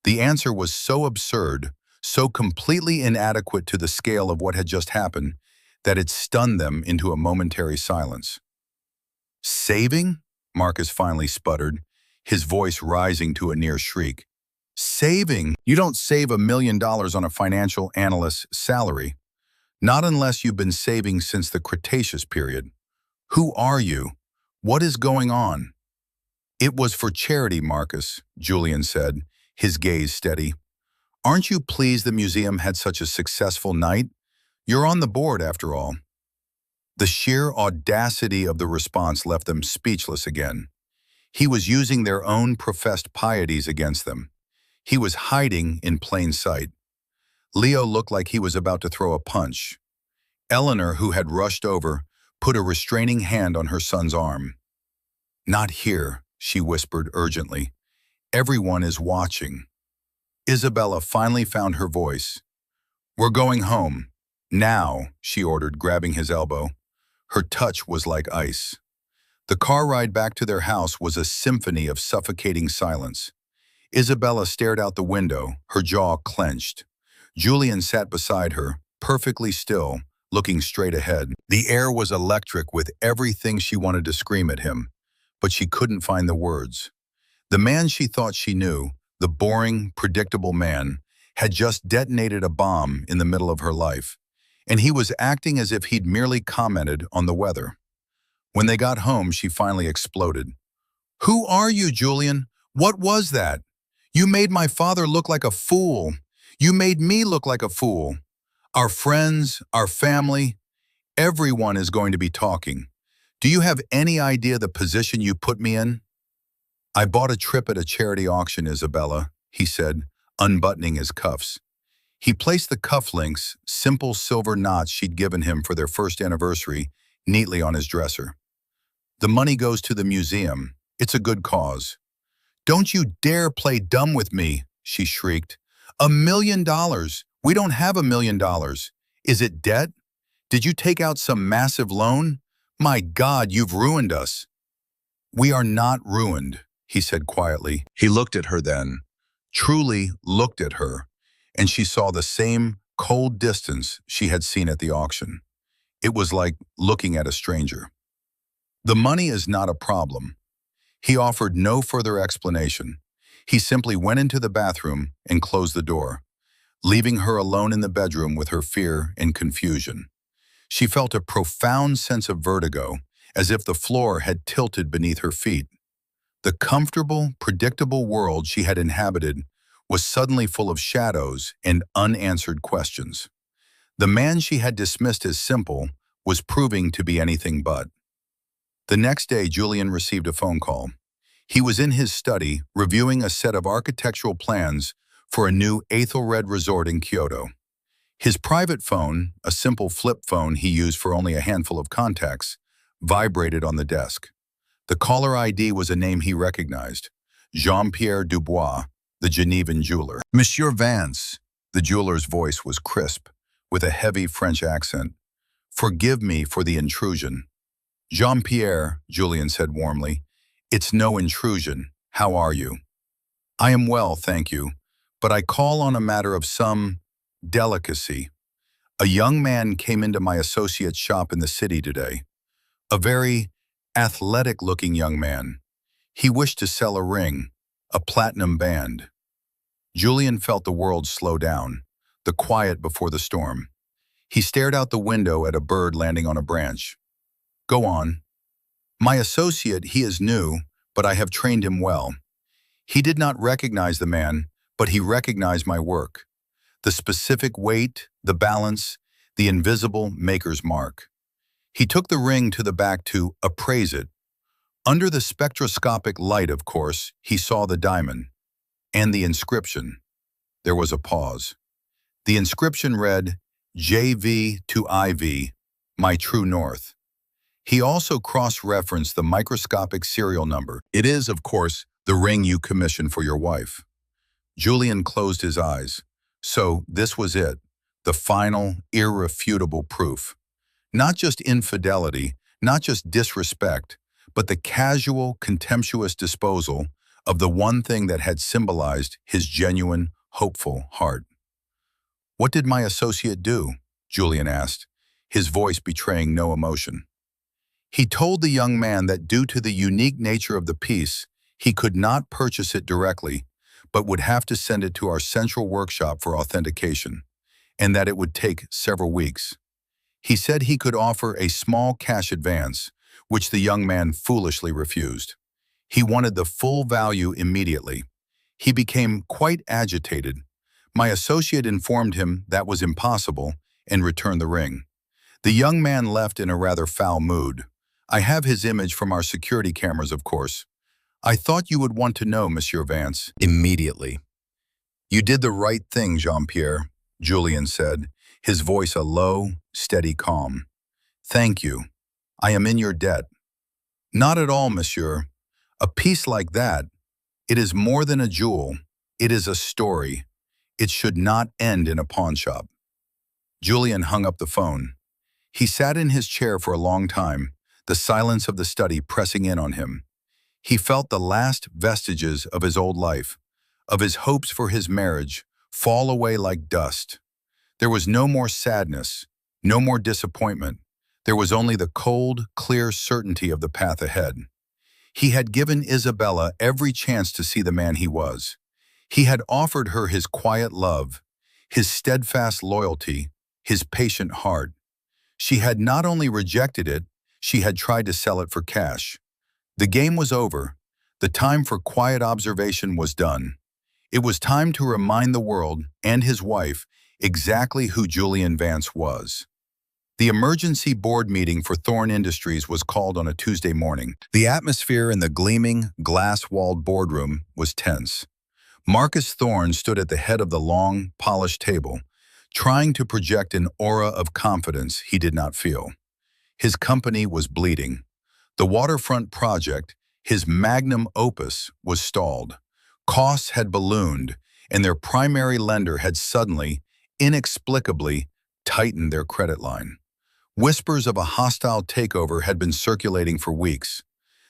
The answer was so absurd, so completely inadequate to the scale of what had just happened, that it stunned them into a momentary silence. "Saving?" Marcus finally sputtered, his voice rising to a near shriek. Saving? You don't save $1 million on a financial analyst's salary. Not unless you've been saving since the Cretaceous period. Who are you? What is going on? It was for charity, Marcus, Julian said, his gaze steady. Aren't you pleased the museum had such a successful night? You're on the board, after all. The sheer audacity of the response left them speechless again. He was using their own professed pieties against them. He was hiding in plain sight. Leo looked like he was about to throw a punch. Eleanor, who had rushed over, put a restraining hand on her son's arm. Not here, she whispered urgently. Everyone is watching. Isabella finally found her voice. We're going home. Now, she ordered, grabbing his elbow. Her touch was like ice. The car ride back to their house was a symphony of suffocating silence. Isabella stared out the window, her jaw clenched. Julian sat beside her, perfectly still, looking straight ahead. The air was electric with everything she wanted to scream at him, but she couldn't find the words. The man she thought she knew, the boring, predictable man, had just detonated a bomb in the middle of her life, and he was acting as if he'd merely commented on the weather. When they got home, she finally exploded. Who are you, Julian? What was that? You made my father look like a fool. You made me look like a fool. Our friends, our family, everyone is going to be talking. Do you have any idea the position you put me in? I bought a trip at a charity auction, Isabella, he said, unbuttoning his cuffs. He placed the cufflinks, simple silver knots she'd given him for their first anniversary, neatly on his dresser. The money goes to the museum. It's a good cause. Don't you dare play dumb with me, she shrieked. $1 million. We don't have $1 million. Is it debt? Did you take out some massive loan? My God, you've ruined us. We are not ruined, he said quietly. He looked at her then, truly looked at her, and she saw the same cold distance she had seen at the auction. It was like looking at a stranger. The money is not a problem. He offered no further explanation. He simply went into the bathroom and closed the door, leaving her alone in the bedroom with her fear and confusion. She felt a profound sense of vertigo, as if the floor had tilted beneath her feet. The comfortable, predictable world she had inhabited was suddenly full of shadows and unanswered questions. The man she had dismissed as simple was proving to be anything but. The next day, Julian received a phone call. He was in his study, reviewing a set of architectural plans for a new Aethelred resort in Kyoto. His private phone, a simple flip phone he used for only a handful of contacts, vibrated on the desk. The caller ID was a name he recognized, Jean-Pierre Dubois, the Genevan jeweler. Monsieur Vance, the jeweler's voice was crisp, with a heavy French accent. Forgive me for the intrusion. Jean-Pierre, Julian said warmly, it's no intrusion. How are you? I am well, thank you, but I call on a matter of some delicacy. A young man came into my associate's shop in the city today. A very athletic-looking young man. He wished to sell a ring, a platinum band. Julian felt the world slow down, the quiet before the storm. He stared out the window at a bird landing on a branch. Go on. My associate, he is new, but I have trained him well. He did not recognize the man, but he recognized my work. The specific weight, the balance, the invisible maker's mark. He took the ring to the back to appraise it. Under the spectroscopic light, of course, he saw the diamond. And the inscription. There was a pause. The inscription read, JV to IV, my true north. He also cross-referenced the microscopic serial number. It is, of course, the ring you commissioned for your wife. Julian closed his eyes. So this was it, the final, irrefutable proof. Not just infidelity, not just disrespect, but the casual, contemptuous disposal of the one thing that had symbolized his genuine, hopeful heart. What did my associate do? Julian asked, his voice betraying no emotion. He told the young man that due to the unique nature of the piece, he could not purchase it directly, but would have to send it to our central workshop for authentication, and that it would take several weeks. He said he could offer a small cash advance, which the young man foolishly refused. He wanted the full value immediately. He became quite agitated. My associate informed him that was impossible and returned the ring. The young man left in a rather foul mood. I have his image from our security cameras, of course. I thought you would want to know, Monsieur Vance. Immediately. You did the right thing, Jean-Pierre, Julian said, his voice a low, steady calm. Thank you. I am in your debt. Not at all, monsieur. A piece like that, it is more than a jewel. It is a story. It should not end in a pawnshop. Julian hung up the phone. He sat in his chair for a long time, the silence of the study pressing in on him. He felt the last vestiges of his old life, of his hopes for his marriage, fall away like dust. There was no more sadness, no more disappointment. There was only the cold, clear certainty of the path ahead. He had given Isabella every chance to see the man he was. He had offered her his quiet love, his steadfast loyalty, his patient heart. She had not only rejected it, she had tried to sell it for cash. The game was over. The time for quiet observation was done. It was time to remind the world and his wife exactly who Julian Vance was. The emergency board meeting for Thorne Industries was called on a Tuesday morning. The atmosphere in the gleaming, glass-walled boardroom was tense. Marcus Thorne stood at the head of the long, polished table, trying to project an aura of confidence he did not feel. His company was bleeding. The waterfront project, his magnum opus, was stalled. Costs had ballooned, and their primary lender had suddenly, inexplicably, tightened their credit line. Whispers of a hostile takeover had been circulating for weeks.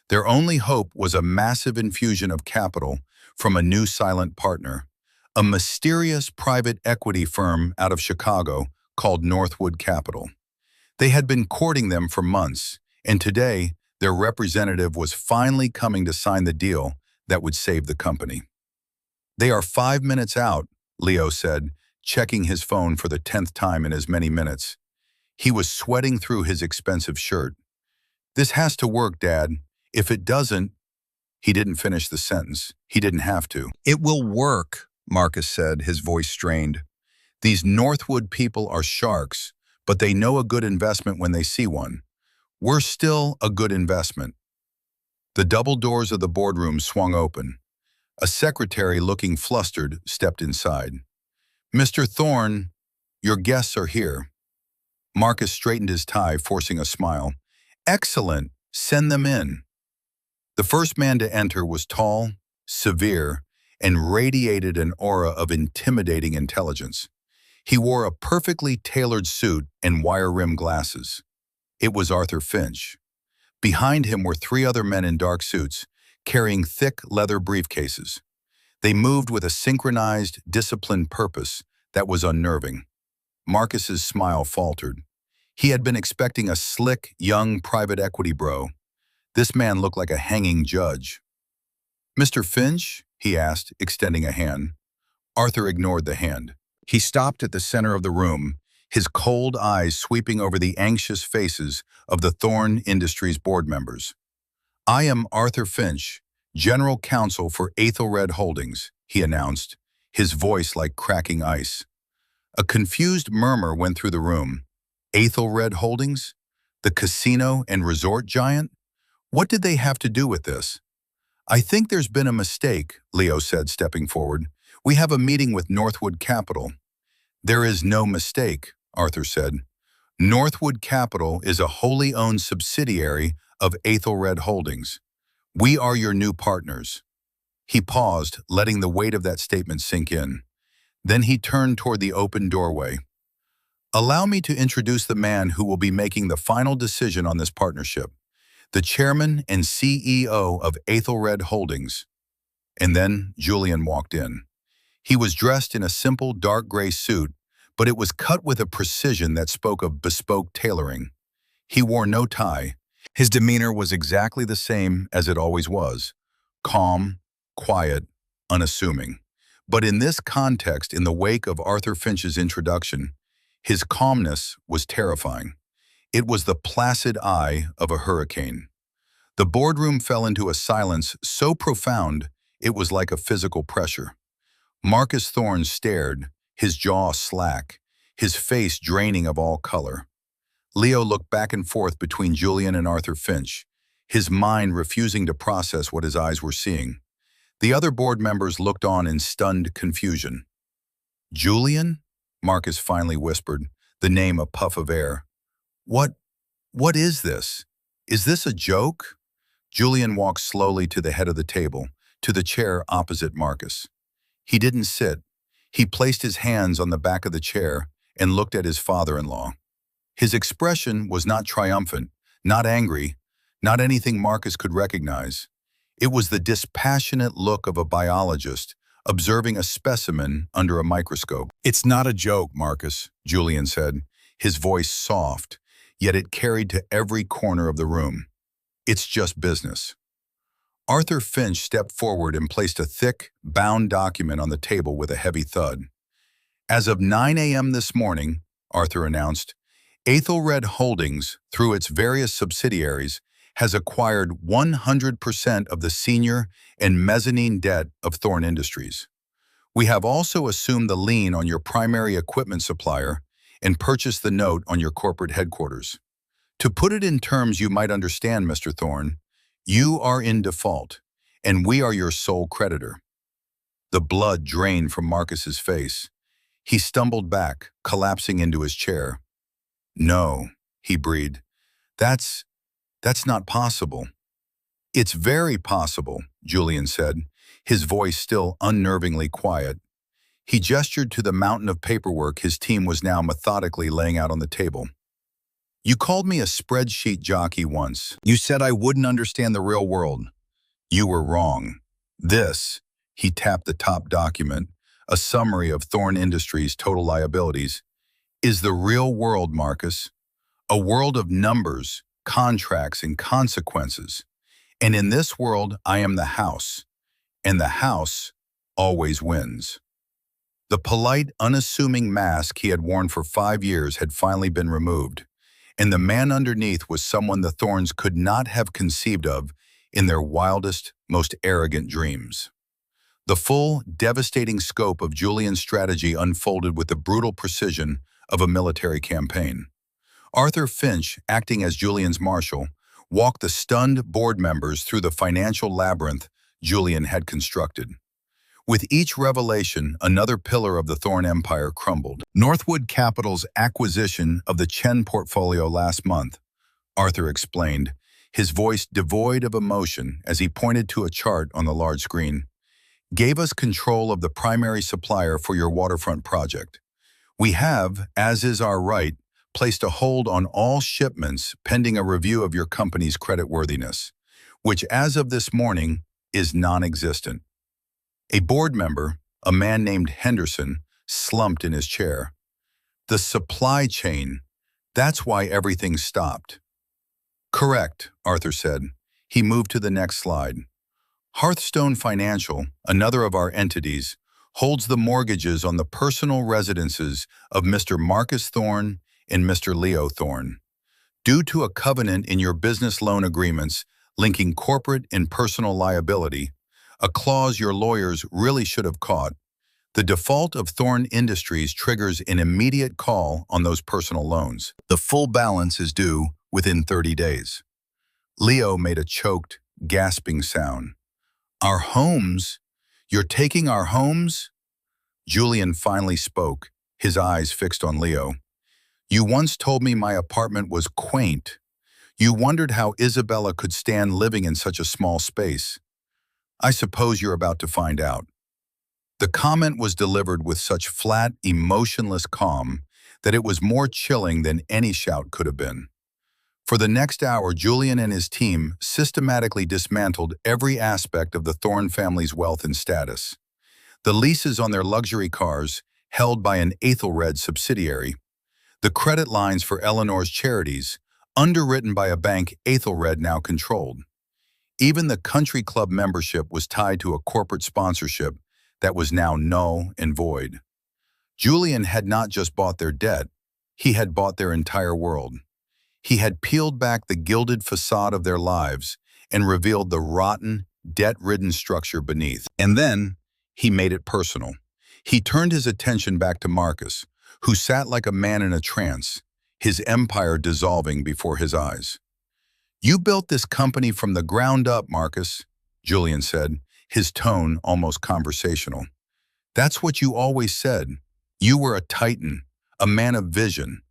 Their only hope was a massive infusion of capital from a new silent partner, a mysterious private equity firm out of Chicago called Northwood Capital. They had been courting them for months, and today their representative was finally coming to sign the deal that would save the company. They are 5 minutes out, Leo said, checking his phone for the 10th time in as many minutes. He was sweating through his expensive shirt. This has to work, Dad. If it doesn't, he didn't finish the sentence. He didn't have to. It will work, Marcus said, his voice strained. These Northwood people are sharks, but they know a good investment when they see one. We're still a good investment. The double doors of the boardroom swung open. A secretary looking flustered stepped inside. Mr. Thorne, your guests are here. Marcus straightened his tie, forcing a smile. Excellent. Send them in. The first man to enter was tall, severe, and radiated an aura of intimidating intelligence. He wore a perfectly tailored suit and wire-rimmed glasses. It was Arthur Finch. Behind him were 3 other men in dark suits, carrying thick leather briefcases. They moved with a synchronized, disciplined purpose that was unnerving. Marcus's smile faltered. He had been expecting a slick, young private equity bro. This man looked like a hanging judge. Mr. Finch? He asked, extending a hand. Arthur ignored the hand. He stopped at the center of the room, his cold eyes sweeping over the anxious faces of the Thorne Industries board members. I am Arthur Finch, General Counsel for Ethelred Holdings, he announced, his voice like cracking ice. A confused murmur went through the room. Ethelred Holdings? The casino and resort giant? What did they have to do with this? I think there's been a mistake, Leo said, stepping forward. We have a meeting with Northwood Capital. There is no mistake, Arthur said. Northwood Capital is a wholly owned subsidiary of Ethelred Holdings. We are your new partners. He paused, letting the weight of that statement sink in. Then he turned toward the open doorway. Allow me to introduce the man who will be making the final decision on this partnership, the chairman and CEO of Ethelred Holdings. And then Julian walked in. He was dressed in a simple dark gray suit, but it was cut with a precision that spoke of bespoke tailoring. He wore no tie. His demeanor was exactly the same as it always was, calm, quiet, unassuming. But in this context, in the wake of Arthur Finch's introduction, his calmness was terrifying. It was the placid eye of a hurricane. The boardroom fell into a silence so profound it was like a physical pressure. Marcus Thorne stared, his jaw slack, his face draining of all color. Leo looked back and forth between Julian and Arthur Finch, his mind refusing to process what his eyes were seeing. The other board members looked on in stunned confusion. "Julian?" Marcus finally whispered, the name a puff of air. What is this? Is this a joke?" Julian walked slowly to the head of the table, to the chair opposite Marcus. He didn't sit. He placed his hands on the back of the chair and looked at his father-in-law. His expression was not triumphant, not angry, not anything Marcus could recognize. It was the dispassionate look of a biologist observing a specimen under a microscope. "It's not a joke, Marcus," Julian said, his voice soft, yet it carried to every corner of the room. "It's just business." Arthur Finch stepped forward and placed a thick, bound document on the table with a heavy thud. "As of 9 a.m. this morning," Arthur announced, "Ethelred Holdings, through its various subsidiaries, has acquired 100% of the senior and mezzanine debt of Thorne Industries. We have also assumed the lien on your primary equipment supplier and purchased the note on your corporate headquarters. To put it in terms you might understand, Mr. Thorne, you are in default, and we are your sole creditor." The blood drained from Marcus's face. He stumbled back, collapsing into his chair. "No," he breathed. That's not possible." "It's very possible," Julian said, his voice still unnervingly quiet. He gestured to the mountain of paperwork his team was now methodically laying out on the table. "You called me a spreadsheet jockey once. You said I wouldn't understand the real world. You were wrong. This," he tapped the top document, a summary of Thorne Industries' total liabilities, "is the real world, Marcus. A world of numbers, contracts, and consequences. And in this world, I am the house, and the house always wins." The polite, unassuming mask he had worn for 5 years had finally been removed, and the man underneath was someone the Thornes could not have conceived of in their wildest, most arrogant dreams. The full, devastating scope of Julian's strategy unfolded with the brutal precision of a military campaign. Arthur Finch, acting as Julian's marshal, walked the stunned board members through the financial labyrinth Julian had constructed. With each revelation, another pillar of the Thorne Empire crumbled. "Northwood Capital's acquisition of the Chen portfolio last month," Arthur explained, his voice devoid of emotion as he pointed to a chart on the large screen, "gave us control of the primary supplier for your waterfront project. We have, as is our right, placed a hold on all shipments pending a review of your company's creditworthiness, which as of this morning is non-existent." A board member, a man named Henderson, slumped in his chair. "The supply chain, that's why everything stopped." "Correct," Arthur said. He moved to the next slide. "Hearthstone Financial, another of our entities, holds the mortgages on the personal residences of Mr. Marcus Thorne and Mr. Leo Thorne. Due to a covenant in your business loan agreements linking corporate and personal liability, a clause your lawyers really should have caught, the default of Thorne Industries triggers an immediate call on those personal loans. The full balance is due within 30 days. Leo made a choked, gasping sound. "Our homes? You're taking our homes?" Julian finally spoke, his eyes fixed on Leo. "You once told me my apartment was quaint. You wondered how Isabella could stand living in such a small space. I suppose you're about to find out." The comment was delivered with such flat, emotionless calm that it was more chilling than any shout could have been. For the next hour, Julian and his team systematically dismantled every aspect of the Thorne family's wealth and status. The leases on their luxury cars, held by an Ethelred subsidiary, the credit lines for Eleanor's charities, underwritten by a bank Aethelred now controlled. Even the country club membership was tied to a corporate sponsorship that was now null and void. Julian had not just bought their debt, he had bought their entire world. He had peeled back the gilded facade of their lives and revealed the rotten, debt-ridden structure beneath. And then, he made it personal. He turned his attention back to Marcus, who sat like a man in a trance, his empire dissolving before his eyes. "You built this company from the ground up, Marcus," Julian said, his tone almost conversational. "That's what you always said. You were a titan, a man of vision.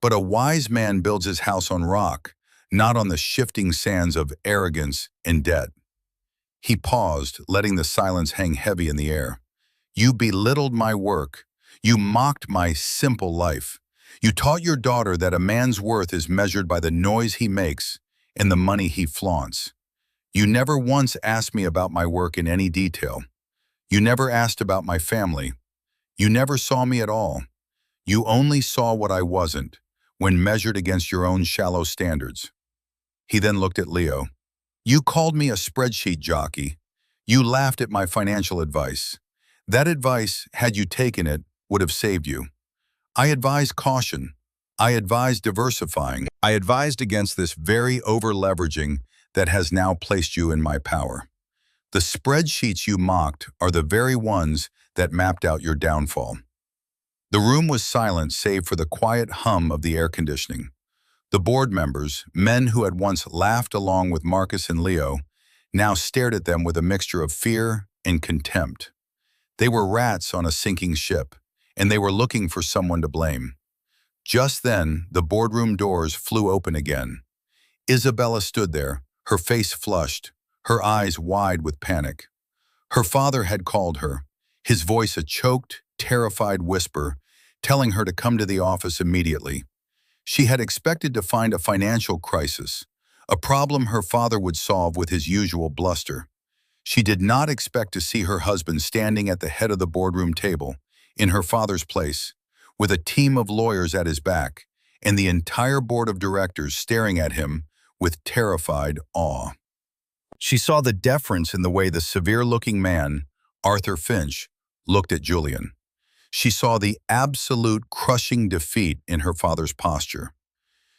But a wise man builds his house on rock, not on the shifting sands of arrogance and debt." He paused, letting the silence hang heavy in the air. "You belittled my work. You mocked my simple life. You taught your daughter that a man's worth is measured by the noise he makes and the money he flaunts. You never once asked me about my work in any detail. You never asked about my family. You never saw me at all. You only saw what I wasn't, when measured against your own shallow standards." He then looked at Leo. "You called me a spreadsheet jockey. You laughed at my financial advice. That advice, had you taken it, would have saved you. I advised caution. I advised diversifying. I advised against this very over-leveraging that has now placed you in my power. The spreadsheets you mocked are the very ones that mapped out your downfall." The room was silent save for the quiet hum of the air conditioning. The board members, men who had once laughed along with Marcus and Leo, now stared at them with a mixture of fear and contempt. They were rats on a sinking ship, and they were looking for someone to blame. Just then, the boardroom doors flew open again. Isabella stood there, her face flushed, her eyes wide with panic. Her father had called her, his voice a choked, terrified whisper, telling her to come to the office immediately. She had expected to find a financial crisis, a problem her father would solve with his usual bluster. She did not expect to see her husband standing at the head of the boardroom table, in her father's place, with a team of lawyers at his back, and the entire board of directors staring at him with terrified awe. She saw the deference in the way the severe-looking man, Arthur Finch, looked at Julian. She saw the absolute crushing defeat in her father's posture.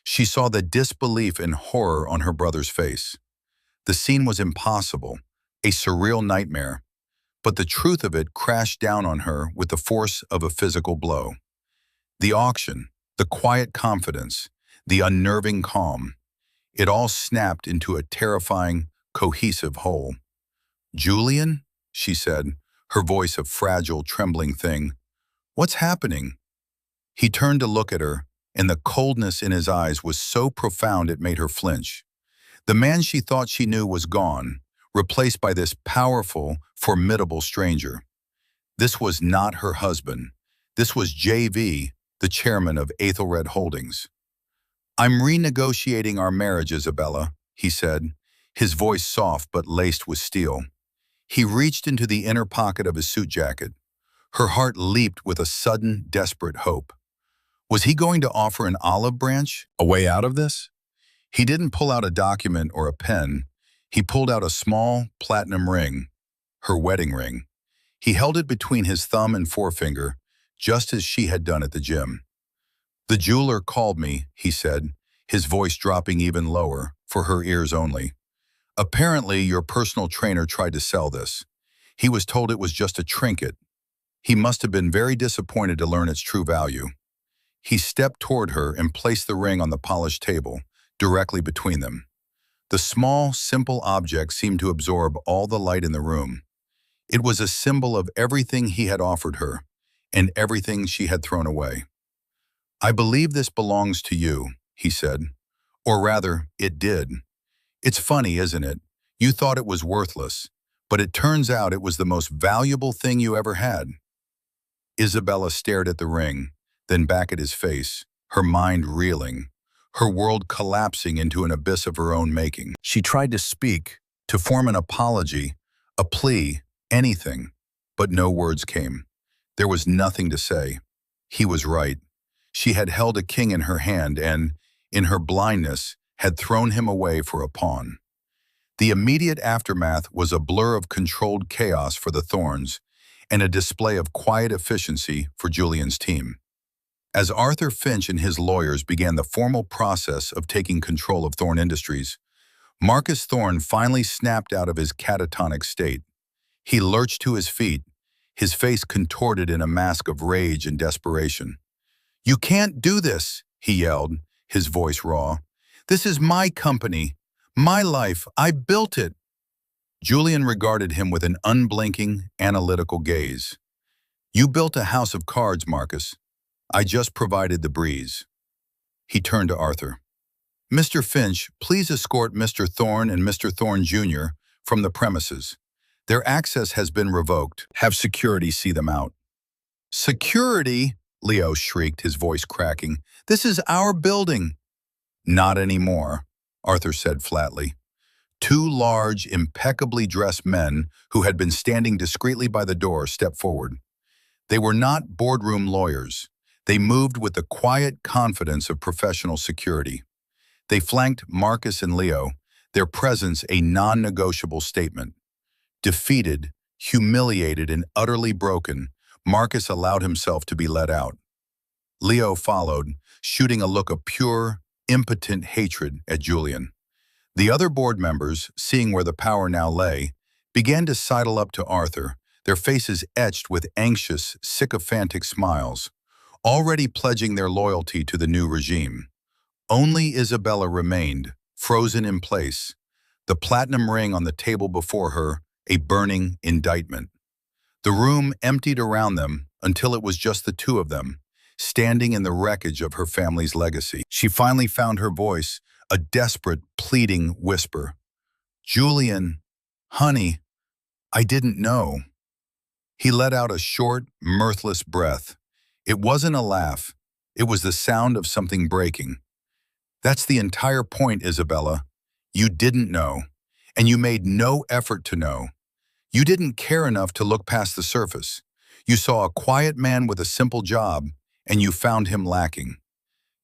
She saw the disbelief and horror on her brother's face. The scene was impossible, a surreal nightmare, but the truth of it crashed down on her with the force of a physical blow. The auction, the quiet confidence, the unnerving calm, it all snapped into a terrifying, cohesive whole. "Julian," she said, her voice a fragile, trembling thing, "what's happening?" He turned to look at her, and the coldness in his eyes was so profound it made her flinch. The man she thought she knew was gone, replaced by this powerful, formidable stranger. This was not her husband. This was JV, the chairman of Aethelred Holdings. "I'm renegotiating our marriage, Isabella," he said, his voice soft but laced with steel. He reached into the inner pocket of his suit jacket. Her heart leaped with a sudden, desperate hope. Was he going to offer an olive branch, a way out of this? He didn't pull out a document or a pen. He pulled out a small, platinum ring, her wedding ring. He held it between his thumb and forefinger, just as she had done at the gym. "The jeweler called me," he said, his voice dropping even lower, for her ears only. "Apparently, your personal trainer tried to sell this. He was told it was just a trinket. He must have been very disappointed to learn its true value." He stepped toward her and placed the ring on the polished table, directly between them. The small, simple object seemed to absorb all the light in the room. It was a symbol of everything he had offered her, and everything she had thrown away. "I believe this belongs to you," he said. "Or rather, it did. It's funny, isn't it? You thought it was worthless, but it turns out it was the most valuable thing you ever had." Isabella stared at the ring, then back at his face, her mind reeling, her world collapsing into an abyss of her own making. She tried to speak, to form an apology, a plea, anything, but no words came. There was nothing to say. He was right. She had held a king in her hand and, in her blindness, had thrown him away for a pawn. The immediate aftermath was a blur of controlled chaos for the Thorns and a display of quiet efficiency for Julian's team. As Arthur Finch and his lawyers began the formal process of taking control of Thorn Industries, Marcus Thorn finally snapped out of his catatonic state. He lurched to his feet, his face contorted in a mask of rage and desperation. "You can't do this," he yelled, his voice raw. "This is my company, my life. I built it." Julian regarded him with an unblinking, analytical gaze. "You built a house of cards, Marcus. I just provided the breeze." He turned to Arthur. "Mr. Finch, please escort Mr. Thorn and Mr. Thorn Jr. from the premises. Their access has been revoked. Have security see them out." "Security?" Leo shrieked, his voice cracking. "This is our building." "Not anymore," Arthur said flatly. Two large, impeccably dressed men who had been standing discreetly by the door stepped forward. They were not boardroom lawyers. They moved with the quiet confidence of professional security. They flanked Marcus and Leo, their presence a non-negotiable statement. Defeated, humiliated, and utterly broken, Marcus allowed himself to be led out. Leo followed, shooting a look of pure, impotent hatred at Julian. The other board members, seeing where the power now lay, began to sidle up to Arthur, their faces etched with anxious, sycophantic smiles, already pledging their loyalty to the new regime. Only Isabella remained, frozen in place, the platinum ring on the table before her, a burning indictment. The room emptied around them until it was just the two of them, standing in the wreckage of her family's legacy. She finally found her voice, a desperate, pleading whisper. "Julian, honey, I didn't know." He let out a short, mirthless breath. It wasn't a laugh. It was the sound of something breaking. "That's the entire point, Isabella. You didn't know, and you made no effort to know. You didn't care enough to look past the surface. You saw a quiet man with a simple job, and you found him lacking.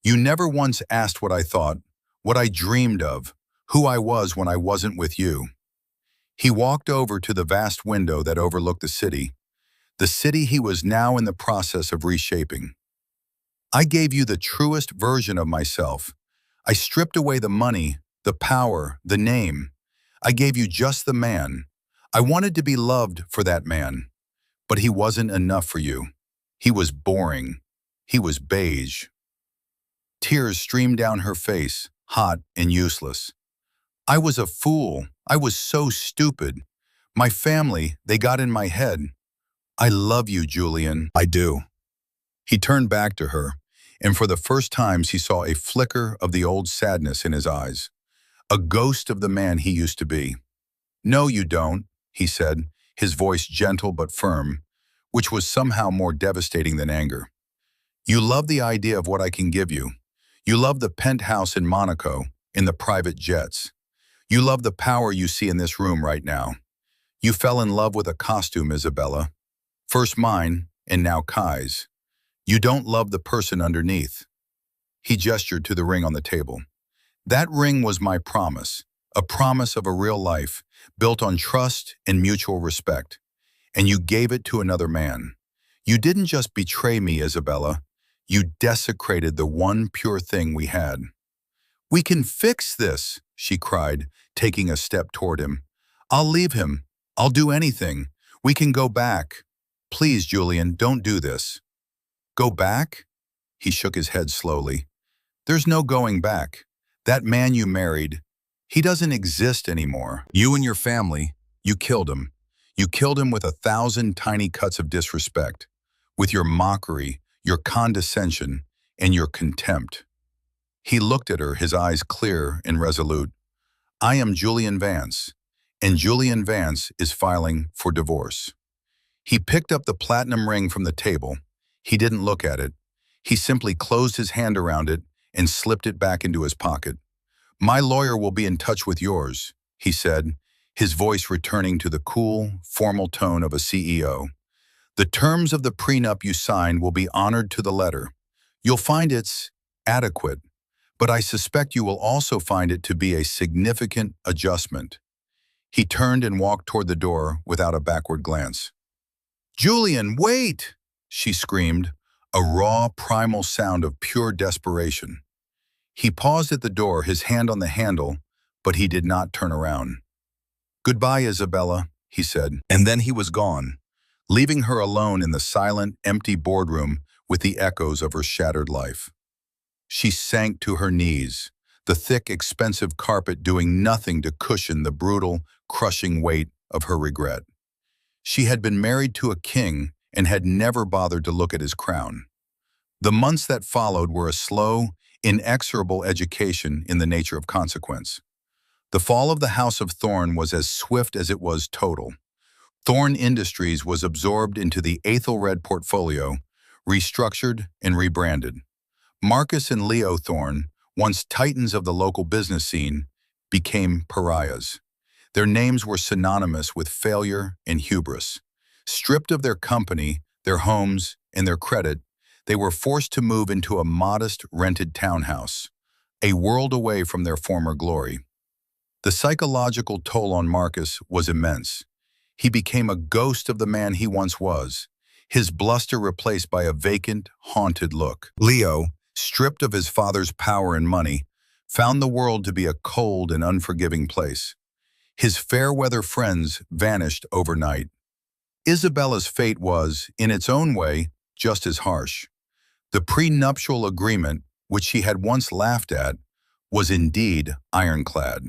You never once asked what I thought, what I dreamed of, who I was when I wasn't with you." He walked over to the vast window that overlooked the city he was now in the process of reshaping. "I gave you the truest version of myself. I stripped away the money, the power, the name. I gave you just the man. I wanted to be loved for that man. But he wasn't enough for you. He was boring. He was beige." Tears streamed down her face, hot and useless. "I was a fool. I was so stupid. My family, they got in my head. I love you, Julian. I do." He turned back to her, and for the first time he saw a flicker of the old sadness in his eyes, a ghost of the man he used to be. "No, you don't," he said, his voice gentle but firm, which was somehow more devastating than anger. "You love the idea of what I can give you. You love the penthouse in Monaco, in the private jets. You love the power you see in this room right now. You fell in love with a costume, Isabella. First mine, and now Kai's. You don't love the person underneath." He gestured to the ring on the table. "That ring was my promise, a promise of a real life, built on trust and mutual respect. And you gave it to another man. You didn't just betray me, Isabella. You desecrated the one pure thing we had." "We can fix this," she cried, taking a step toward him. "I'll leave him. I'll do anything. We can go back. Please, Julian, don't do this." "Go back?" He shook his head slowly. "There's no going back. That man you married, he doesn't exist anymore. You and your family, you killed him. You killed him with 1,000 tiny cuts of disrespect, with your mockery, your condescension, and your contempt." He looked at her, his eyes clear and resolute. "I am Julian Vance, and Julian Vance is filing for divorce." He picked up the platinum ring from the table. He didn't look at it. He simply closed his hand around it and slipped it back into his pocket. "My lawyer will be in touch with yours," he said, his voice returning to the cool, formal tone of a CEO. "The terms of the prenup you signed will be honored to the letter. You'll find it's adequate, but I suspect you will also find it to be a significant adjustment." He turned and walked toward the door without a backward glance. "Julian, wait!" she screamed, a raw, primal sound of pure desperation. He paused at the door, his hand on the handle, but he did not turn around. "Goodbye, Isabella," he said, and then he was gone, leaving her alone in the silent, empty boardroom with the echoes of her shattered life. She sank to her knees, the thick, expensive carpet doing nothing to cushion the brutal, crushing weight of her regret. She had been married to a king and had never bothered to look at his crown. The months that followed were a slow, inexorable education in the nature of consequence. The fall of the House of Thorn was as swift as it was total. Thorn Industries was absorbed into the Aethelred portfolio, restructured and rebranded. Marcus and Leo Thorn, once titans of the local business scene, became pariahs. Their names were synonymous with failure and hubris. Stripped of their company, their homes, and their credit, they were forced to move into a modest rented townhouse, a world away from their former glory. The psychological toll on Marcus was immense. He became a ghost of the man he once was, his bluster replaced by a vacant, haunted look. Leo, stripped of his father's power and money, found the world to be a cold and unforgiving place. His fair-weather friends vanished overnight. Isabella's fate was, in its own way, just as harsh. The prenuptial agreement, which she had once laughed at, was indeed ironclad.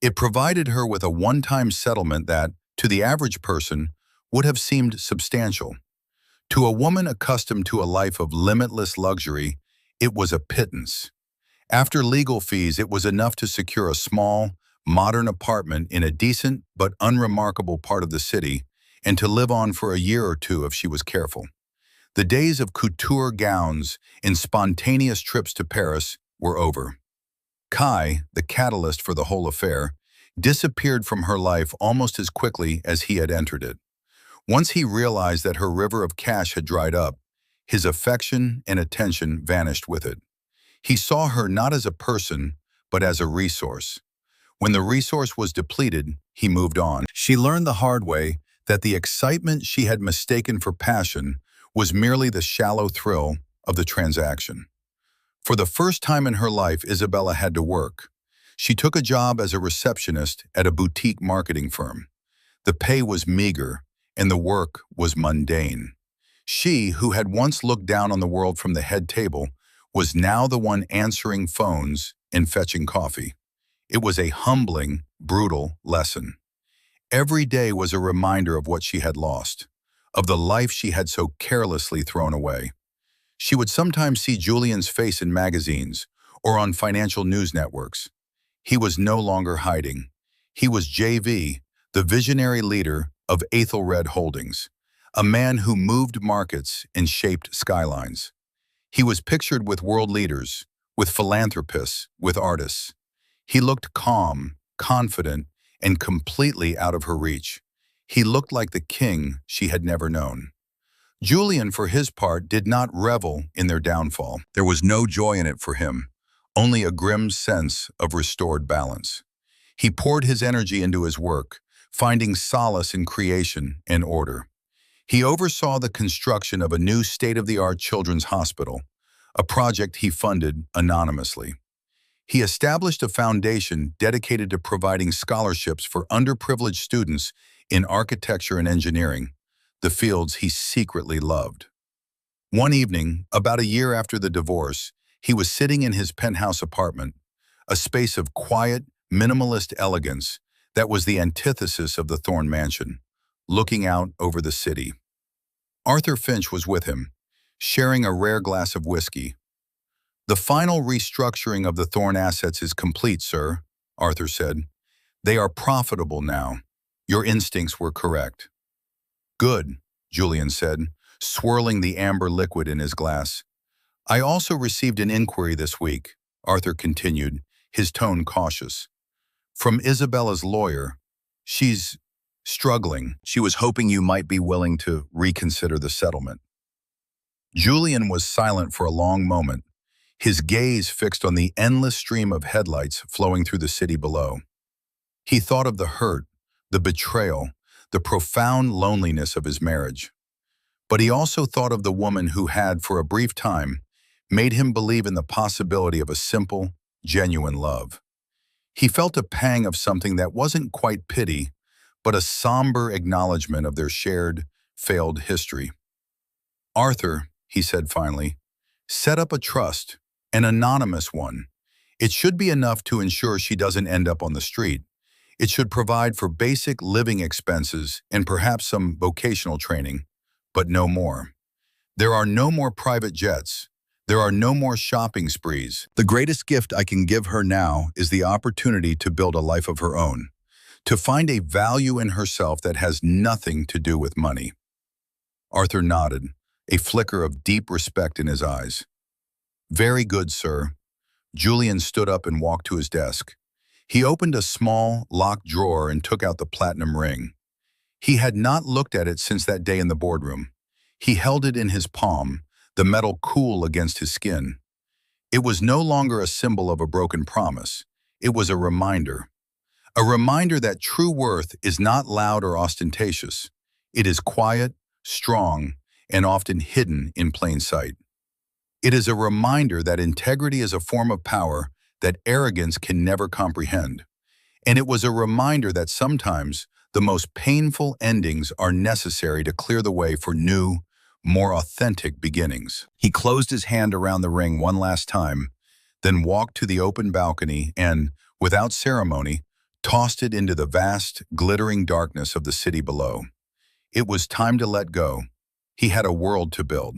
It provided her with a one-time settlement that, to the average person, would have seemed substantial. To a woman accustomed to a life of limitless luxury, it was a pittance. After legal fees, it was enough to secure a small, modern apartment in a decent but unremarkable part of the city and to live on for a year or two if she was careful. The days of couture gowns and spontaneous trips to Paris were over. Kai, the catalyst for the whole affair, disappeared from her life almost as quickly as he had entered it. Once he realized that her river of cash had dried up, his affection and attention vanished with it. He saw her not as a person, but as a resource. When the resource was depleted, he moved on. She learned the hard way that the excitement she had mistaken for passion was merely the shallow thrill of the transaction. For the first time in her life, Isabella had to work. She took a job as a receptionist at a boutique marketing firm. The pay was meager, and the work was mundane. She, who had once looked down on the world from the head table, was now the one answering phones and fetching coffee. It was a humbling, brutal lesson. Every day was a reminder of what she had lost, of the life she had so carelessly thrown away. She would sometimes see Julian's face in magazines or on financial news networks. He was no longer hiding. He was JV, the visionary leader of Aethelred Holdings, a man who moved markets and shaped skylines. He was pictured with world leaders, with philanthropists, with artists. He looked calm, confident, and completely out of her reach. He looked like the king she had never known. Julian, for his part, did not revel in their downfall. There was no joy in it for him, only a grim sense of restored balance. He poured his energy into his work, finding solace in creation and order. He oversaw the construction of a new state-of-the-art children's hospital, a project he funded anonymously. He established a foundation dedicated to providing scholarships for underprivileged students in architecture and engineering, the fields he secretly loved. One evening, about a year after the divorce, he was sitting in his penthouse apartment, a space of quiet, minimalist elegance that was the antithesis of the Thorn Mansion, looking out over the city. Arthur Finch was with him, sharing a rare glass of whiskey. "The final restructuring of the Thorn assets is complete, sir," Arthur said. "They are profitable now. Your instincts were correct." "Good," Julian said, swirling the amber liquid in his glass. "I also received an inquiry this week," Arthur continued, his tone cautious. "From Isabella's lawyer. She's struggling. She was hoping you might be willing to reconsider the settlement." Julian was silent for a long moment, his gaze fixed on the endless stream of headlights flowing through the city below. He thought of the hurt, the betrayal, the profound loneliness of his marriage. But he also thought of the woman who had, for a brief time, made him believe in the possibility of a simple, genuine love. He felt a pang of something that wasn't quite pity, but a somber acknowledgement of their shared, failed history. "Arthur," he said finally, "set up a trust, an anonymous one. It should be enough to ensure she doesn't end up on the street. It should provide for basic living expenses and perhaps some vocational training, but no more. There are no more private jets. There are no more shopping sprees. The greatest gift I can give her now is the opportunity to build a life of her own, to find a value in herself that has nothing to do with money." Arthur nodded, a flicker of deep respect in his eyes. "Very good, sir." Julian stood up and walked to his desk. He opened a small, locked drawer and took out the platinum ring. He had not looked at it since that day in the boardroom. He held it in his palm, the metal cool against his skin. It was no longer a symbol of a broken promise. It was a reminder. A reminder that true worth is not loud or ostentatious. It is quiet, strong, and often hidden in plain sight. It is a reminder that integrity is a form of power that arrogance can never comprehend. And it was a reminder that sometimes the most painful endings are necessary to clear the way for new, more authentic beginnings. He closed his hand around the ring one last time, then walked to the open balcony and, without ceremony, tossed it into the vast, glittering darkness of the city below. It was time to let go. He had a world to build.